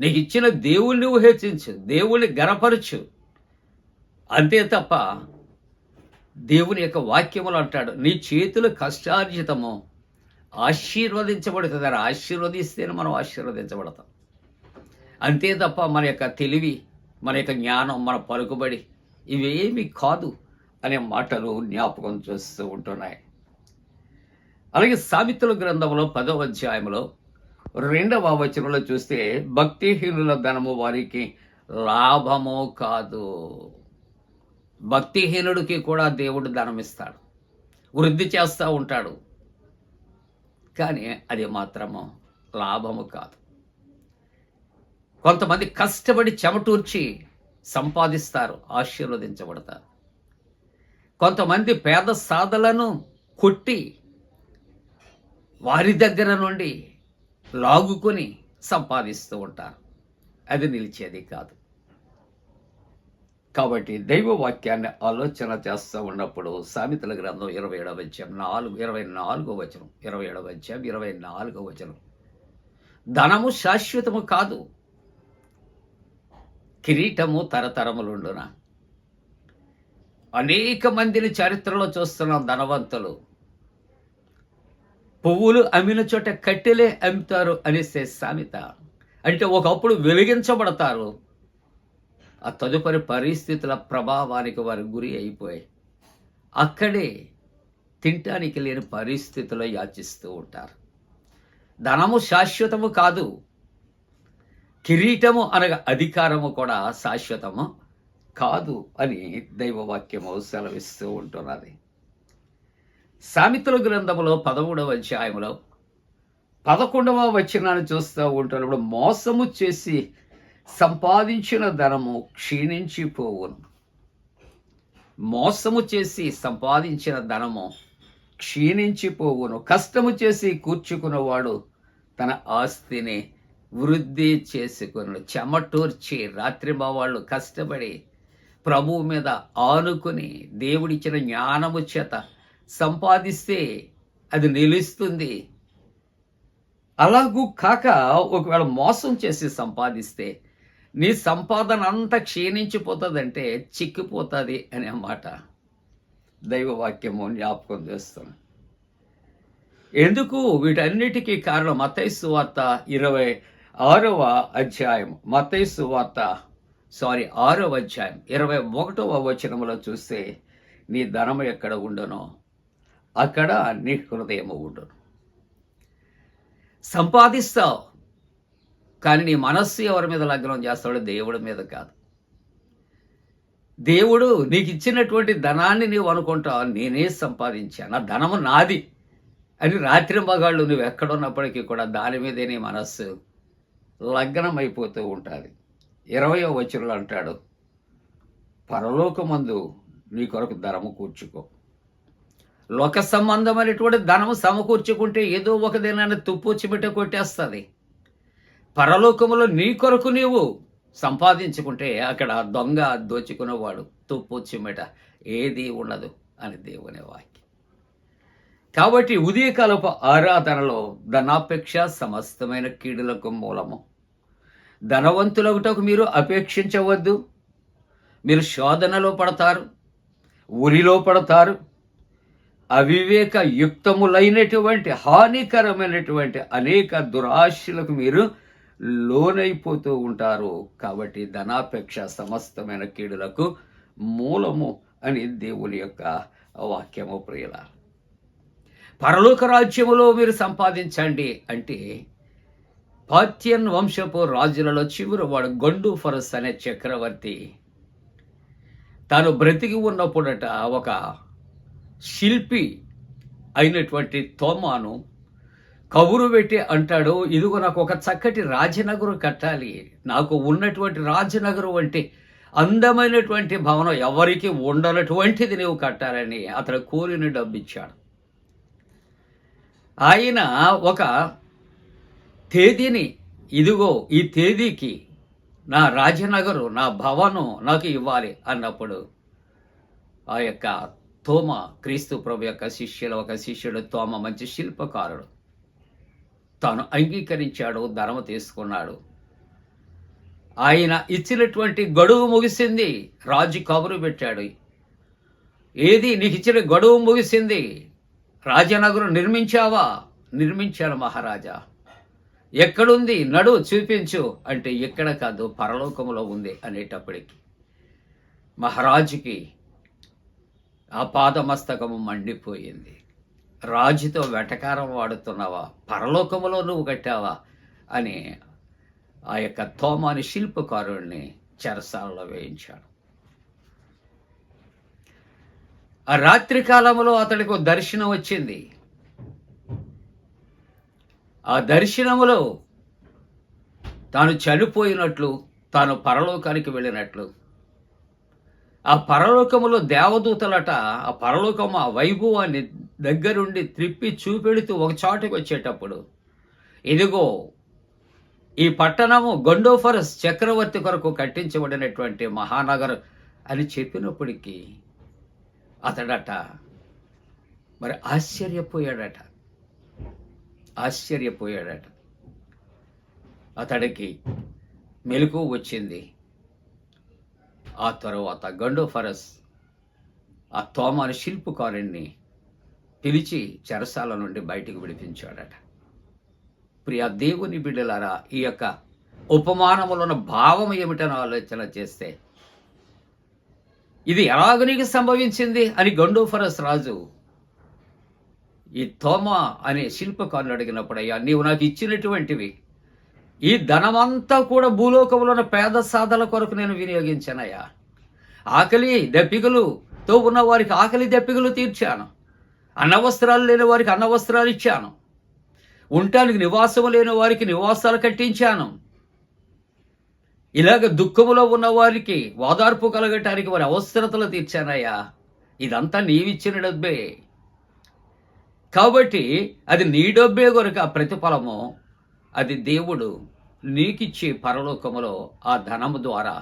నీకు ఇచ్చిన దేవుణ్ణి నువ్వు హెచ్చించు, దేవుణ్ణి గనపరచు, అంతే తప్ప దేవుని యొక్క వాక్యములు అంటాడు, నీ చేతుల కష్టార్జితము ఆశీర్వదించబడుతుంది. అని ఆశీర్వదిస్తేనే మనం ఆశీర్వదించబడతాం. అంతే తప్ప మన యొక్క తెలివి, మన యొక్క జ్ఞానం, మన పలుకుబడి ఇవేమి కాదు అనే మాటలు జ్ఞాపకం చేస్తూ ఉంటున్నాయి. అలాగే సామెతల గ్రంథంలో 10వ అధ్యాయంలో 2వ వచనంలో చూస్తే, భక్తిహీనుల ధనము వారికి లాభము కాదు. భక్తిహీనుడికి కూడా దేవుడు ధనం ఇస్తాడు, వృద్ధి చేస్తూ ఉంటాడు, కానీ అది మాత్రము లాభము కాదు. కొంతమంది కష్టపడి చెమటూర్చి సంపాదిస్తారు, ఆశీర్వదించబడతారు. కొంతమంది పేద సాధలను కొట్టి వారి దగ్గర నుండి లాగుకొని సంపాదిస్తూ ఉంటారు, అది నిలిచేది కాదు. కాబట్టి దైవ వాక్యాన్ని ఆలోచన చేస్తూ ఉన్నప్పుడు సామెతల గ్రంథం 27వ అధ్యాయం 24వ వచనం, 27వ అధ్యాయం 24వ వచనం, ధనము శాశ్వతము కాదు, కిరీటము తరతరములుండున. అనేక మందిని చరిత్రలో చూస్తున్నాం, ధనవంతులు పువ్వులు అమ్మిన చోట కట్టెలే అమ్ముతారు అనేసే సామెత. అంటే ఒకప్పుడు వెలిగించబడతారు, ఆ తదుపరి పరిస్థితుల ప్రభావానికి వారు గురి అయిపోయి అక్కడే తినటానికి లేని పరిస్థితుల్లో యాచిస్తూ ఉంటారు. ధనము శాశ్వతము కాదు, కిరీటము అనగా అధికారము కూడా శాశ్వతము కాదు అని దైవవాక్యము సెలవిస్తూ ఉంటున్నది. సామెతల గ్రంథములో 13వ అధ్యాయంలో 11వ వచనాన్ని చూస్తూ ఉంటున్నప్పుడు, మోసము చేసి సంపాదించిన ధనము క్షీణించిపోవును. మోసము చేసి సంపాదించిన ధనము క్షీణించిపోవును. కష్టము చేసి కూర్చుకున్నవాడు తన ఆస్తిని వృద్ధి చేసుకును. చెమటూర్చి రాత్రి వాళ్ళు కష్టపడి ప్రభువు మీద ఆనుకుని దేవుడిచ్చిన జ్ఞానము చేత సంపాదిస్తే అది నిలుస్తుంది. అలాగూ కాక ఒకవేళ మోసం చేసి సంపాదిస్తే నీ సంపాదన అంతా క్షీణించిపోతుందంటే చిక్కిపోతుంది అనే మాట దైవవాక్యము జ్ఞాపకం చేస్తున్నాను. ఎందుకు వీటన్నిటికీ కారణం మత్తయి సువార్త 26వ అధ్యాయం, 6వ అధ్యాయం 21వ వచనములో చూస్తే, నీ ధనము ఎక్కడ ఉండునో అక్కడ నీ హృదయము ఉండును. సంపాదిస్తావు, కానీ నీ మనస్సు ఎవరి మీద లగ్నం చేస్తాడో దేవుడి మీద కాదు. దేవుడు నీకు ఇచ్చినటువంటి ధనాన్ని నీవు అనుకుంటావు, నేనే సంపాదించాను, ఆ ధనము నాది అని రాత్రి మగాళ్ళు నువ్వు ఎక్కడున్నప్పటికీ కూడా దాని మీదే నీ మనస్సు లగ్నం అయిపోతూ ఉంటుంది. 20వ వచనంలో అంటాడు, పరలోకమందు నీ కొరకు ధనము కూర్చుకో. లోక సంబంధమైనటువంటి ధనము సమకూర్చుకుంటే ఏదో ఒక దినాన్ని తుప్పు చిమిట కొట్టేస్తుంది. పరలోకములో నీ కొరకు నీవు సంపాదించుకుంటే అక్కడ దొంగ దోచుకునేవాడు తుప్పు చిమిట ఏది ఉండదు అని దేవుని వాక్యం. కాబట్టి ఉదయకాలపు ఆరాధనలో ధనాపేక్ష సమస్తమైన కీడులకు మూలము. ధనవంతులగుటకు మీరు అపేక్షించవద్దు. మీరు శోధనలో పడతారు, ఉరిలో పడతారు. అవివేక యుక్తములైనటువంటి హానికరమైనటువంటి అనేక దురాశలకు మీరు లోనైపోతూ ఉంటారు. కాబట్టి ధనాపేక్ష సమస్తమైన కీడులకు మూలము అని దేవుని యొక్క వాక్యము. ప్రియుల, పరలోక రాజ్యములో మీరు సంపాదించండి అంటే పార్థియన్ వంశపు రాజులలో చివరివాడు గొండూఫరస్ అనే చక్రవర్తి తాను బ్రతికి ఉన్నప్పుడట ఒక శిల్పి అయినటువంటి తోమాను కబురు పెట్టి అంటాడు, ఇదిగో నాకు ఒక చక్కటి రాజనగరు కట్టాలి, నాకు ఉన్నటువంటి రాజనగరు అంటే అందమైనటువంటి భవనం ఎవరికి ఉండనటువంటిది నీవు కట్టాలని అతడు కోరిన డబ్బు ఇచ్చాడు. ఆయన ఒక తేదీని, ఇదిగో ఈ తేదీకి నా రాజనగరు, నా భవనం నాకు ఇవ్వాలి అన్నప్పుడు ఆ యొక్క తోమ, క్రీస్తు ప్రభు యొక్క ఒక శిష్యుడు తోమ మంచి శిల్పకారుడు, తాను అంగీకరించాడు, ధనము తీసుకున్నాడు. ఆయన ఇచ్చినటువంటి గడువు ముగిసింది. రాజు కబురు పెట్టాడు, ఏది నీకు ఇచ్చిన గడువు ముగిసింది, రాజనగరం నిర్మించావా? నిర్మించాను మహారాజా. ఎక్కడుంది? నడు చూపించు అంటే ఎక్కడ కాదు, పరలోకములో ఉంది అనేటప్పటికి మహారాజుకి ఆ పాదమస్తకము మండిపోయింది. రాజుతో వెటకారం వాడుతున్నావా? పరలోకములో నువ్వు కట్టావా అని ఆ యొక్క తోమాని శిల్పకారుణ్ణి చెరసాలలో వేయించాడు. ఆ రాత్రి కాలంలో అతడికి దర్శనం వచ్చింది. ఆ దర్శనములో తాను చనిపోయినట్లు, తాను పరలోకానికి వెళ్ళినట్లు, ఆ పరలోకములో దేవదూతలట ఆ పరలోకము ఆ వైభవాన్ని దగ్గరుండి త్రిప్పి చూపెడుతూ ఒక చోటకి వచ్చేటప్పుడు, ఇదిగో ఈ పట్టణము గొండోఫరస్ చక్రవర్తి కొరకు కట్టించబడినటువంటి మహానగరం అని చెప్పినప్పటికీ అతడట మరి ఆశ్చర్యపోయాడట. అతడికి మెలకువ వచ్చింది. ఆ తరువాత గొండోఫరస్ ఆ తోమాను శిల్పకారుణ్ణి పిలిచి చెరసాల నుండి బయటికి విడిపించాడట. ప్రియ దేవుని బిడ్డలారా, ఈ యొక్క ఉపమానములోని భావం ఏమిటని ఆలోచన చేస్తే ఇది ఎలాగ నీకు సంభవించింది అని గొండోఫరస్ రాజు ఈ తోమా అనే శిల్పకారుని అడిగినప్పుడు, అయ్యా నీవు నాకు ఇచ్చినటువంటివి ఈ ధనమంతా కూడా భూలోకంలోని పేద సాధల కొరకు నేను వినియోగించానయ్యా. ఆకలి దప్పికలుతో ఉన్న వారికి ఆకలి దప్పికలు తీర్చాను, అన్నవస్త్రాలు లేని వారికి అన్నవస్త్రాలు ఇచ్చాను, ఉండటానికి నివాసము లేని వారికి నివాసాలు కట్టించాను, ఇలాగ దుఃఖములో ఉన్న వారికి ఓదార్పు కలగటానికి వారి అవసరతలు తీర్చానయ్యా. ఇదంతా నీవిచ్చిన డబ్బే, కాబట్టి అది నీ డబ్బే కొరకు ఆ ప్రతిఫలము అది దేవుడు నీకిచ్చే పరలోకములో ఆ ధనము ద్వారా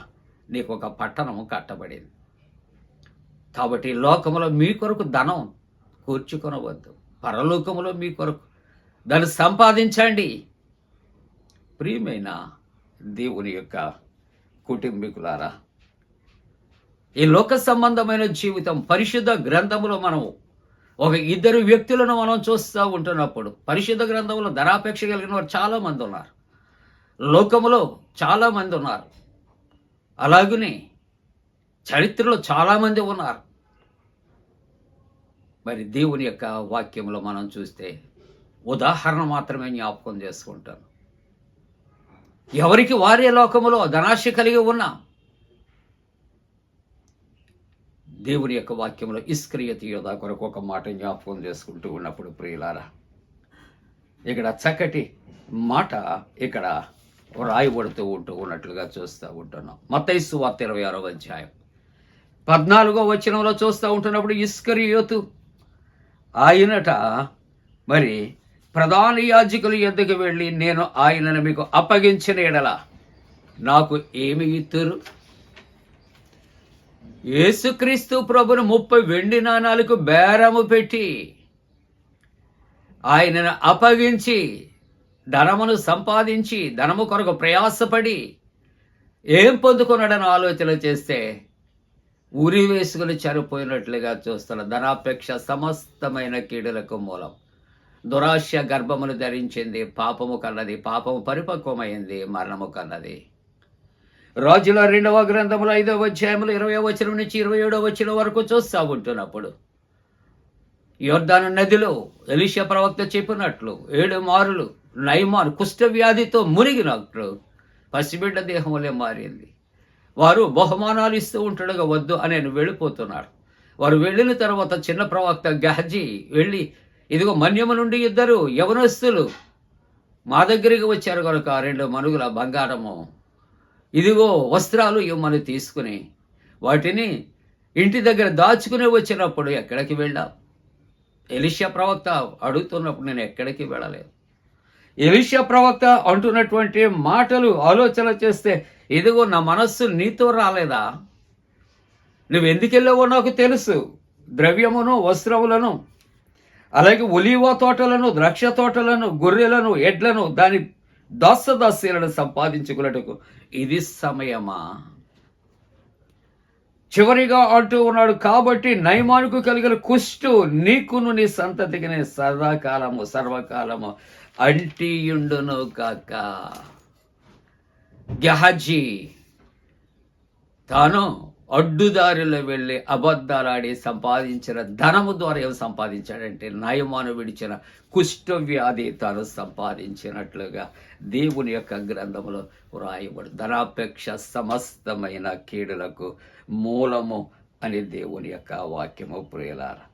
నీకు ఒక పట్టణము కట్టబడింది. కాబట్టి లోకములో మీ కొరకు ధనం కూర్చుకొనవద్దు, పరలోకములో మీ కొరకు దాన్ని సంపాదించండి. ప్రియమైన దేవుని యొక్క కుటుంబీకులారా, ఈ లోక సంబంధమైన జీవితం పరిశుద్ధ గ్రంథములో మనం ఒక ఇద్దరు వ్యక్తులను మనం చూస్తూ ఉంటున్నప్పుడు, పరిశుద్ధ గ్రంథంలో ధనాపేక్ష కలిగిన వారు చాలామంది ఉన్నారు, లోకములో చాలామంది ఉన్నారు, అలాగనే చరిత్రలో చాలామంది ఉన్నారు. మరి దేవుని యొక్క వాక్యంలో మనం చూస్తే ఉదాహరణ మాత్రమే జ్ఞాపకం చేసుకుంటాను. ఎవరికి వారే లోకములో ధనాశ కలిగి ఉన్నాం. దేవుని యొక్క వాక్యంలో ఇస్కరియోతు యోధా కొరకు ఒక మాట జ్ఞాపకం చేసుకుంటూ ఉన్నప్పుడు ప్రియులారా, ఇక్కడ చక్కటి మాట ఇక్కడ రాయబడుతూ ఉన్నట్లుగా చూస్తూ ఉంటున్నాం. మత్తయి సువార్త 26వ అధ్యాయం 14వ వచనంలో చూస్తూ ఉంటున్నప్పుడు, ఇస్కరియోతు ఆయనట మరి ప్రధాన యాజకుల యొద్దకు వెళ్ళి, నేను ఆయనను మీకు అప్పగించిన ఎడల నాకు ఏమి ఇత్తురు? యేసుక్రీస్తు ప్రభును 30 వెండి నాణాలకు బేరము పెట్టి ఆయనను అప్పగించి ధనమును సంపాదించి ధనము కొరకు ప్రయాసపడి ఏం పొందుకున్నాడని ఆలోచన చేస్తే ఉరి వేసుకుని చనిపోయినట్లుగా చూస్తున్న ధనాపేక్ష సమస్తమైన కీడులకు మూలం. దురాశ గర్భమును ధరించింది, పాపము కన్నది, పాపము పరిపక్వమైంది, మరణము కన్నది. రాజుల 2వ గ్రంథములు 5వ అధ్యాయములు 20వ వచనం నుంచి 27వ వచనం వరకు చూస్తూ ఉంటున్నప్పుడు యొర్దాను నదిలో ఎలీషా ప్రవక్త చెప్పినట్లు 7 మారులు నయమాను కుష్ఠవ్యాధితో మునిగినట్లు పసిబిడ్డ దేహం వలె మారింది. వారు బహుమానాలు ఇస్తూ ఉంటుండగా వద్దు అని ఆయన వెళ్ళిపోతున్నారు. వారు వెళ్ళిన తర్వాత చిన్న ప్రవక్త గహజీ వెళ్ళి, ఇదిగో మన్యము నుండి 2 యవనస్తులు మా దగ్గరికి వచ్చారు కనుక 2 మనుగుల బంగారము, ఇదిగో వస్త్రాలు ఇవ్వమని తీసుకుని వాటిని ఇంటి దగ్గర దాచుకుని వచ్చినప్పుడు ఎక్కడికి వెళ్ళావు? ఎలీషా ప్రవక్త అడుగుతున్నప్పుడు నేను ఎక్కడికి వెళ్ళలేదు. ఎలీషా ప్రవక్త అంటున్నటువంటి మాటలు ఆలోచన చేస్తే, ఇదిగో నా మనస్సు నీతో రాలేదా? నువ్వు ఎందుకు వెళ్ళావో నాకు తెలుసు. ద్రవ్యమును, వస్త్రములను, అలాగే ఒలీవ తోటలను, ద్రాక్ష తోటలను, గొర్రెలను, ఎడ్లను, దాని దాసదాస్యులను సంపాదించుకున్నట్టుకు ఇది సమయమా? చివరిగా అంటూ ఉన్నాడు, కాబట్టి నయమానుకు కలిగిన కుష్టు నీకును నీ సంతతికి సదాకాలము సర్వకాలము అంటియుండును కాక. గెహజీ తాను అడ్డుదారిలో వెళ్ళి అబద్ధాలాడి సంపాదించిన ధనము ద్వారా ఏం సంపాదించాడంటే నయమాను విడిచిన కుష్ఠవ్యాధి తాను సంపాదించినట్లుగా దేవుని యొక్క గ్రంథములో వ్రాయబడు. ధనాపేక్ష సమస్తమైన కీడులకు మూలము అని దేవుని యొక్క వాక్యము ప్రియులారా.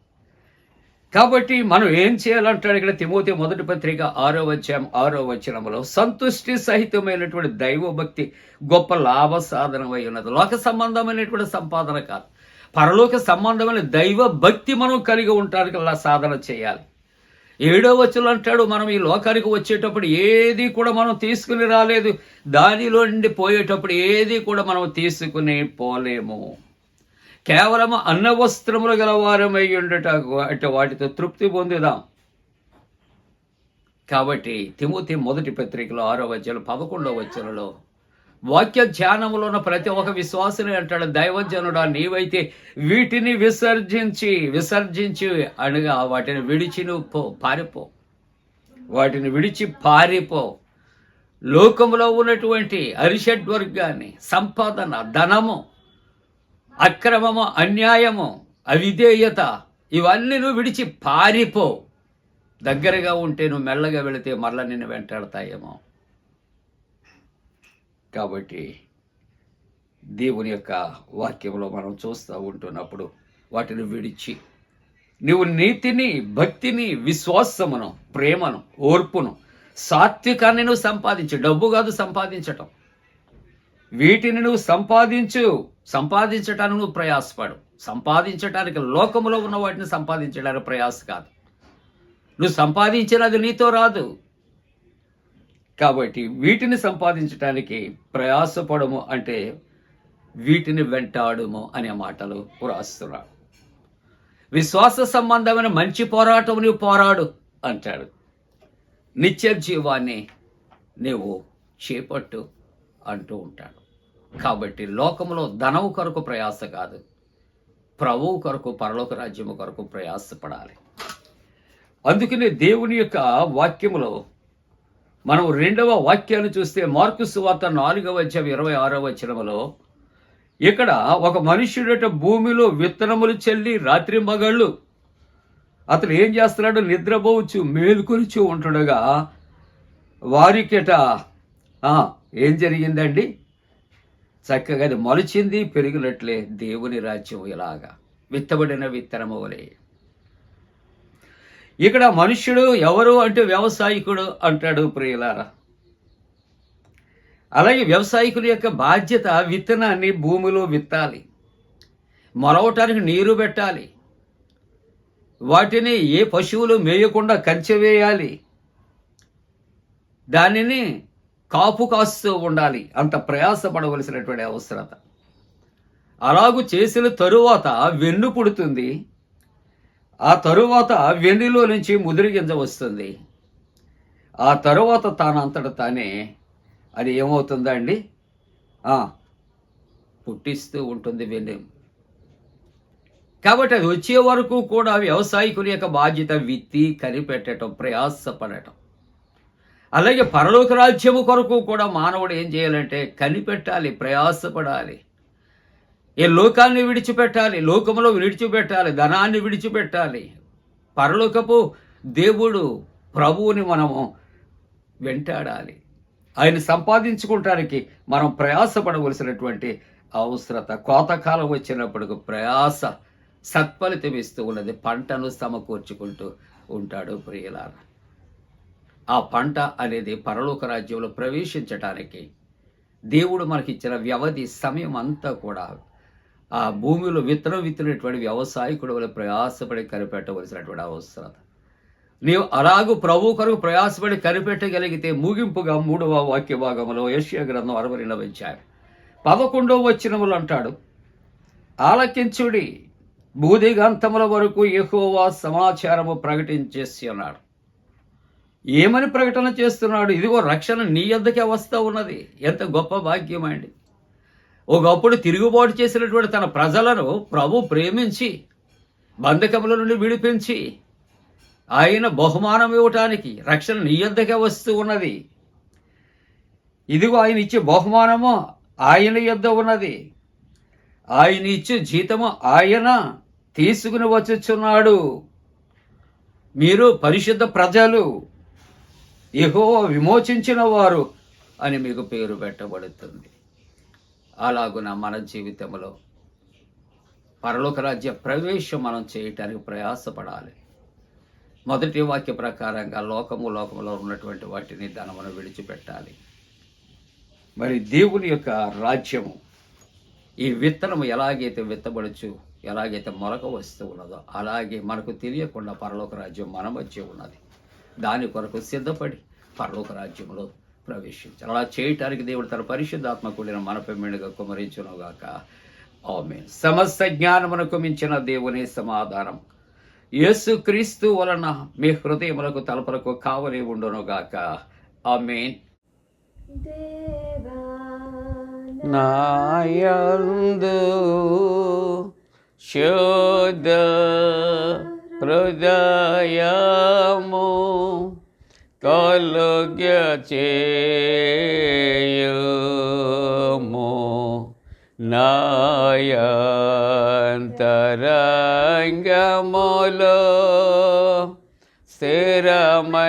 కాబట్టి మనం ఏం చేయాలంటాడు ఇక్కడ తిమోతి 1వ పత్రిక 6వ అధ్యాయం 6వ వచనములో, సంతుష్టి సహితమైనటువంటి దైవభక్తి గొప్ప లాభ సాధనమై ఉన్నది. లోక సంబంధమైనటువంటి సంపాదన కాదు, పరలోక సంబంధమైన దైవ భక్తి మనం కలిగి ఉండడానికి అలా సాధన చేయాలి. 7వ వచనం అంటాడు, మనం ఈ లోకానికి వచ్చేటప్పుడు ఏది కూడా మనం తీసుకుని రాలేదు, దానిలో నుండి పోయేటప్పుడు ఏది కూడా మనం తీసుకుని పోలేము. కేవలము అన్న వస్త్రములు గల వారమై ఉండట అంటే వాటితో తృప్తి పొందుదాం. కాబట్టి తిమోతి 1వ పత్రికలో 6వ అధ్యాయం 11వ వచనంలో వాక్య ధ్యానములో ఉన్న ప్రతి ఒక్క విశ్వాసుని అంటాడు, దైవజనుడా నీవైతే వీటిని విసర్జించి అనగా వాటిని విడిచి నువ్వు పారిపో, వాటిని విడిచి పారిపో. లోకములో ఉన్నటువంటి అరిషడ్వర్గాన్ని, సంపాదన, ధనము, అక్రమము, అన్యాయము, అవిధేయత ఇవన్నీ నువ్వు విడిచి పారిపో. దగ్గరగా ఉంటే నువ్వు మెల్లగా వెళితే మరలా నిన్ను వెంటాడతాయేమో. కాబట్టి దేవుని యొక్క వాక్యంలో మనం చూస్తూ ఉంటున్నప్పుడు వాటిని విడిచి నువ్వు నీతిని, భక్తిని, విశ్వాసమును, ప్రేమను, ఓర్పును, సాత్వికాన్ని నువ్వు సంపాదించు. డబ్బు కాదు సంపాదించటం, వీటిని నువ్వు సంపాదించటానికి నువ్వు ప్రయాసపడు. సంపాదించటానికి లోకములో ఉన్న వాటిని సంపాదించడానికి ప్రయాస కాదు. నువ్వు సంపాదించినది నీతో రాదు. కాబట్టి వీటిని సంపాదించటానికి ప్రయాసపడము అంటే వీటిని వెంటాడుము అనే మాటలు రాస్తున్నాడు. విశ్వాస సంబంధమైన మంచి పోరాటం నువ్వు పోరాడు అంటాడు. నిత్య జీవాన్ని నువ్వు చేపట్టు అంటూ ఉంటాడు. కాబట్టి లోకములో ధనము కొరకు ప్రయాస కాదు, ప్రభువు కొరకు, పరలోక రాజ్యము కొరకు ప్రయాసపడాలి. అందుకనే దేవుని యొక్క వాక్యములో మనం 2వ వాక్యాన్ని చూస్తే మార్కు సువార్త 4వ అధ్యాయం 26వ వచనములో ఇక్కడ ఒక మనుష్యుడట భూమిలో విత్తనములు చెల్లి రాత్రి మగళ్ళు అతను ఏం చేస్తున్నాడు? నిద్రపోవచ్చు, మేలుకొనిచూ ఉంటుండగా వారికిట ఏం జరిగిందండి? చక్కగా అది మొలిచింది, పెరిగినట్లే దేవుని రాజ్యం ఇలాగా విత్తబడిన విత్తనము వలె. ఇక్కడ మనుష్యుడు ఎవరు అంటే వ్యవసాయకుడు అంటాడు ప్రియులారా. అలాగే వ్యవసాయకుడి యొక్క బాధ్యత విత్తనాన్ని భూమిలో విత్తాలి, మొలవటానికి నీరు పెట్టాలి, వాటిని ఏ పశువులు మేయకుండా కంచె వేయాలి, దానిని కాపు కాస్తూ ఉండాలి. అంత ప్రయాసపడవలసినటువంటి అవసరత. అలాగూ చేసిన తరువాత వెన్ను పుడుతుంది. ఆ తరువాత వెన్నులో నుంచి ముదిరి గింజ వస్తుంది. ఆ తరువాత తానంతట తానే అది ఏమవుతుందా అండి, పుట్టిస్తూ ఉంటుంది వెన్ను. కాబట్టి అది వచ్చే వరకు కూడా వ్యవసాయకుని యొక్క బాధ్యత విత్తి కనిపెట్టడం, ప్రయాసపడటం. అలాగే పరలోక రాజ్యము కొరకు కూడా మానవుడు ఏం చేయాలంటే కనిపెట్టాలి, ప్రయాసపడాలి. ఈ లోకాన్ని విడిచిపెట్టాలి, లోకములో విడిచిపెట్టాలి, ధనాన్ని విడిచిపెట్టాలి. పరలోకపు దేవుడు ప్రభువుని మనము వెంటాడాలి. ఆయన సంపాదించుకోవటానికి మనం ప్రయాసపడవలసినటువంటి అవసరత. కోతకాలం వచ్చినప్పుడు ప్రయాస సత్ఫలితం ఇస్తూ ఉన్నది. పంటను సమకూర్చుకుంటూ ఉంటాడు ప్రియులారా. ఆ పంట అనేది పరలోక రాజ్యంలో ప్రవేశించటానికి దేవుడు మనకిచ్చిన వ్యవధి, సమయం అంతా కూడా ఆ భూమిలో విత్తనం విత్తినటువంటి వ్యవసాయకుడు వల్ల ప్రయాసపడి కనిపెట్టవలసినటువంటి అవసరం. నీవు అలాగూ ప్రభు కొరకు ప్రయాసపడి కనిపెట్టగలిగితే ముగింపుగా 3వ వాక్య భాగంలో యెషయా గ్రంథం 62వ అధ్యాయం 11వ వచనములు అంటాడు, ఆలకించుడి, భూదిగంతముల వరకు యెహోవా సమాచారము ప్రకటించేసి ఉన్నాడు. ఏమని ప్రకటన చేస్తున్నాడు? ఇదిగో రక్షణ నీ యొద్దకే వస్తూ ఉన్నది. ఎంత గొప్ప భాగ్యం అండి. ఒకప్పుడు తిరుగుబాటు చేసినటువంటి తన ప్రజలను ప్రభు ప్రేమించి బంధకముల నుండి విడిపించి ఆయన బహుమానం ఇవ్వటానికి రక్షణ నీ యొద్దకే వస్తూ ఉన్నది. ఇదిగో ఆయన ఇచ్చే బహుమానము ఆయన యొద్ద ఉన్నది. ఆయన ఇచ్చే జీతము ఆయన తీసుకుని వచ్చుచున్నాడు. మీరు పరిశుద్ధ ప్రజలు, యెహోవా విమోచించిన వారు అని మీకు పేరు పెట్టబడుతుంది. అలాగున మన జీవితంలో పరలోక రాజ్య ప్రవేశం మనం చేయటానికి ప్రయాసపడాలి. మొదటి వాక్య ప్రకారంగా లోకములో ఉన్నటువంటి వాటిని ధనమును విడిచిపెట్టాలి. మరి దేవుని యొక్క రాజ్యము, ఈ విత్తనము ఎలాగైతే విత్తబడచ్చు, ఎలాగైతే మొలక వస్తూ ఉన్నదో అలాగే మనకు తెలియకుండా పరలోక రాజ్యం మన మధ్య ఉన్నది. దాని కొరకు సిద్ధపడి పరలోక రాజ్యంలో ప్రవేశించాలి. అలా చేయటానికి దేవుడు తన పరిశుద్ధాత్మ కూడిన మనపై మెండుగా కుమరించునుగాక. ఆమేన్. సమస్త జ్ఞానమునకు మించిన దేవుని సమాధానం యేసుక్రీస్తు వలన మీ హృదయములకు తలపులకు కావలి ఉండునుగాక. ఆమేన్. దేవా నాయందు శుద్ధ హృదయము కలుగచేయుము, నాయంతరంగములో స్థిరమైన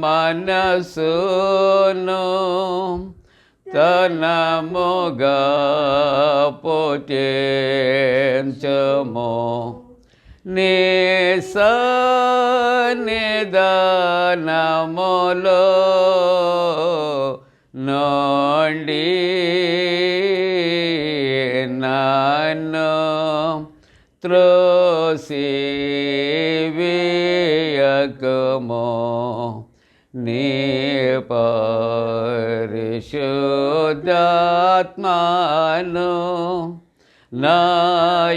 మనసును తనముగా పుట్టించుము, నీ సన్నిధానములో నుండి నన్ను త్రోసివేయకుము, నీ పరిశుద్ధాత్మను నా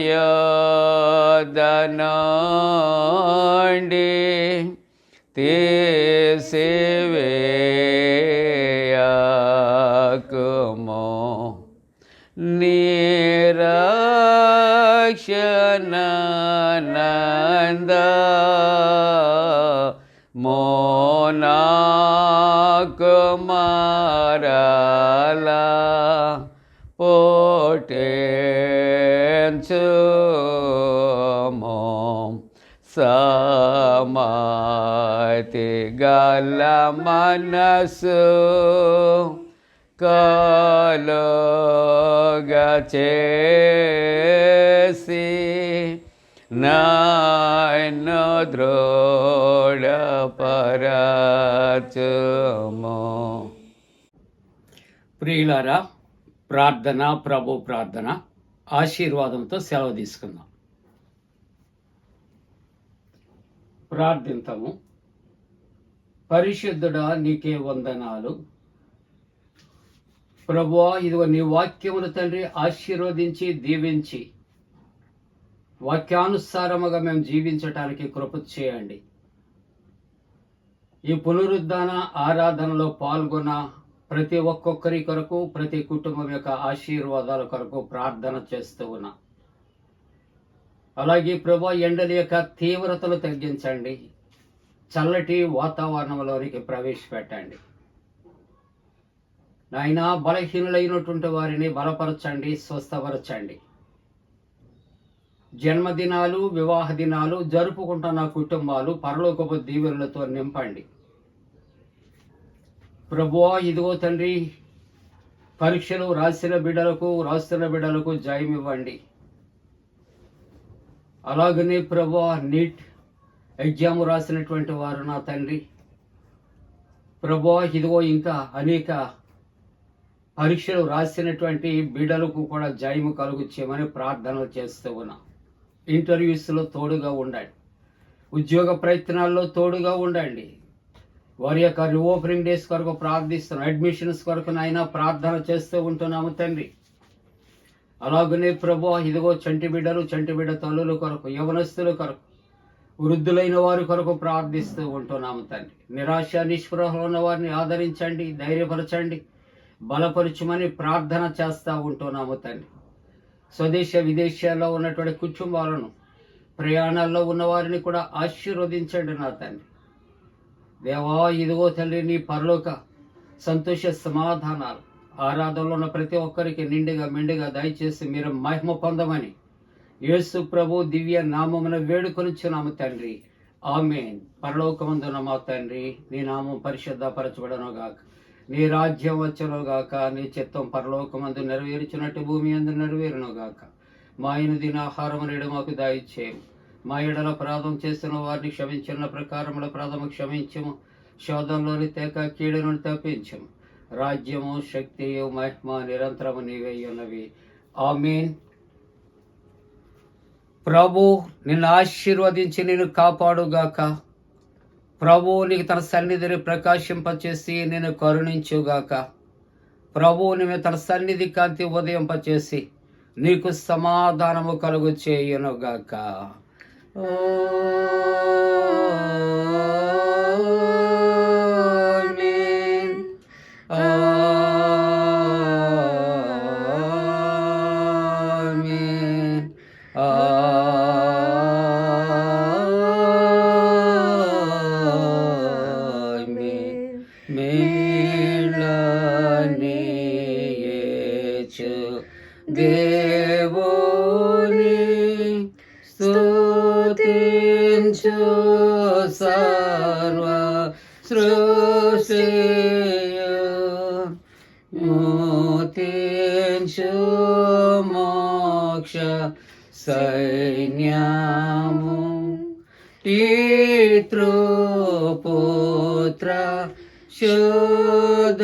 యొద్ద నుండి తీసివేయకుము, నిరక్షణానంద మోనాకు మరలా పుట్టించుము, సమాధి గల మనసు కలుగచేసి నన్ను దృఢపరచుము. ప్రియులారా, ప్రార్థన, ప్రభు ప్రార్థన ఆశీర్వాదంతో సెలవు తీసుకుందాం. ప్రార్థింతము. పరిశుద్ధుడా, నీకే వందనాలు. ప్రభువా, ఇదిగో నీ వాక్యమును తండ్రి ఆశీర్వదించి దీవించి వాక్యానుసారముగా మేము జీవించటానికి కృప చేయండి. ఈ పునరుద్ధాన ఆరాధనలో పాల్గొన్న ప్రతి ఒక్కొక్కరి కొరకు, ప్రతి కుటుంబం యొక్క ఆశీర్వాదాల కొరకు ప్రార్థన చేస్తూ ఉన్నా. అలాగే ప్రభు ఎండల యొక్క తీవ్రతలు తగ్గించండి, చల్లటి వాతావరణంలోనికి ప్రవేశపెట్టండి. నాయన, బలహీనులైనటువంటి వారిని బలపరచండి, స్వస్థపరచండి. జన్మదినాలు, వివాహ దినాలు జరుపుకుంటున్న కుటుంబాలు పరలోకపు దీవెనలతో నింపండి. ప్రభువా, ఇదిగో తండ్రి, పరీక్షలు రాస్తున్న బిడ్డలకు జయం ఇవ్వండి. అలాగనే ప్రభువా, నీట్ ఎగ్జామ్ రాసినటువంటి వారు నా తండ్రి, ప్రభువా, ఇదిగో ఇంకా అనేక పరీక్షలు రాసినటువంటి బిడ్డలకు కూడా జయము కలుగు చేయమని ప్రార్థనలు చేస్తూ ఉన్నా. ఇంటర్వ్యూస్లో తోడుగా ఉండండి, ఉద్యోగ ప్రయత్నాల్లో తోడుగా ఉండండి. వారి యొక్క రీఓపెనింగ్ డేస్ కొరకు ప్రార్థిస్తున్నాం, అడ్మిషన్స్ కొరకు నాయన ప్రార్థన చేస్తూ ఉంటున్నాము తండ్రి. అలాగనే ప్రభువా, ఇదిగో చంటి బిడ్డ తల్లుల కొరకు, యవనస్తుల కొరకు, వృద్ధులైన వారి కొరకు ప్రార్థిస్తూ ఉంటున్నాము తండ్రి. నిరాశ నిస్పృహలో ఉన్న వారిని ఆదరించండి, ధైర్యపరచండి, బలపరచమని ప్రార్థన చేస్తూ ఉంటున్నాము తండ్రి. స్వదేశ విదేశాల్లో ఉన్నటువంటి కుటుంబాలను, ప్రయాణాల్లో ఉన్న వారిని కూడా ఆశీర్వదించండి నా తండ్రి. దేవా, ఇదిగో తండ్రి, నీ పరలోక సంతోష సమాధానాలు ఆరాధనలో ఉన్న ప్రతి ఒక్కరికి నిండుగా మెండుగా దయచేసి మీరు మహిమ పొందమని యేసు ప్రభు దివ్య నామమున వేడుకొనిచున్నాము తండ్రి. ఆమేన్. పరలోకమందున మా తండ్రి, నీ నామం పరిశుద్ధపరచబడను గాక, నీ రాజ్యం వచ్చును గాక, నీ చిత్తం పరలోకమందు నెరవేర్చినట్టు భూమి అందు నెరవేరును గాక. మా దిన ఆహారము నేడు మాకు దయచేయము, మా ఎడల అపరాధం చేసిన వారిని క్షమించిన ప్రకారముల అపరాధము క్షమించము, శోధంలోని తేక కీడును తప్పించము. రాజ్యము, శక్తియు, మహిమ నిరంతరము నీవే ఉన్నవి. ఆమేన్. ప్రభు నిన్ను ఆశీర్వదించి నిన్ను కాపాడుగాక. ప్రభు నీకు తన సన్నిధిని ప్రకాశింపచేసి నిన్ను కరుణించుగాక. ప్రభు నీవు తన సన్నిధి కాంతి ఉదయింపచేసి నీకు సమాధానము కలుగు చేయునుగాక. ఆమేన్. ఆమేన్. ఆమేన్. మేళనీయేచు దేవుని స్తుతించు సర్వ సృష్టియు, ముతించు మోక్ష సైన్యము, పితృపుత్ర శుద్ధ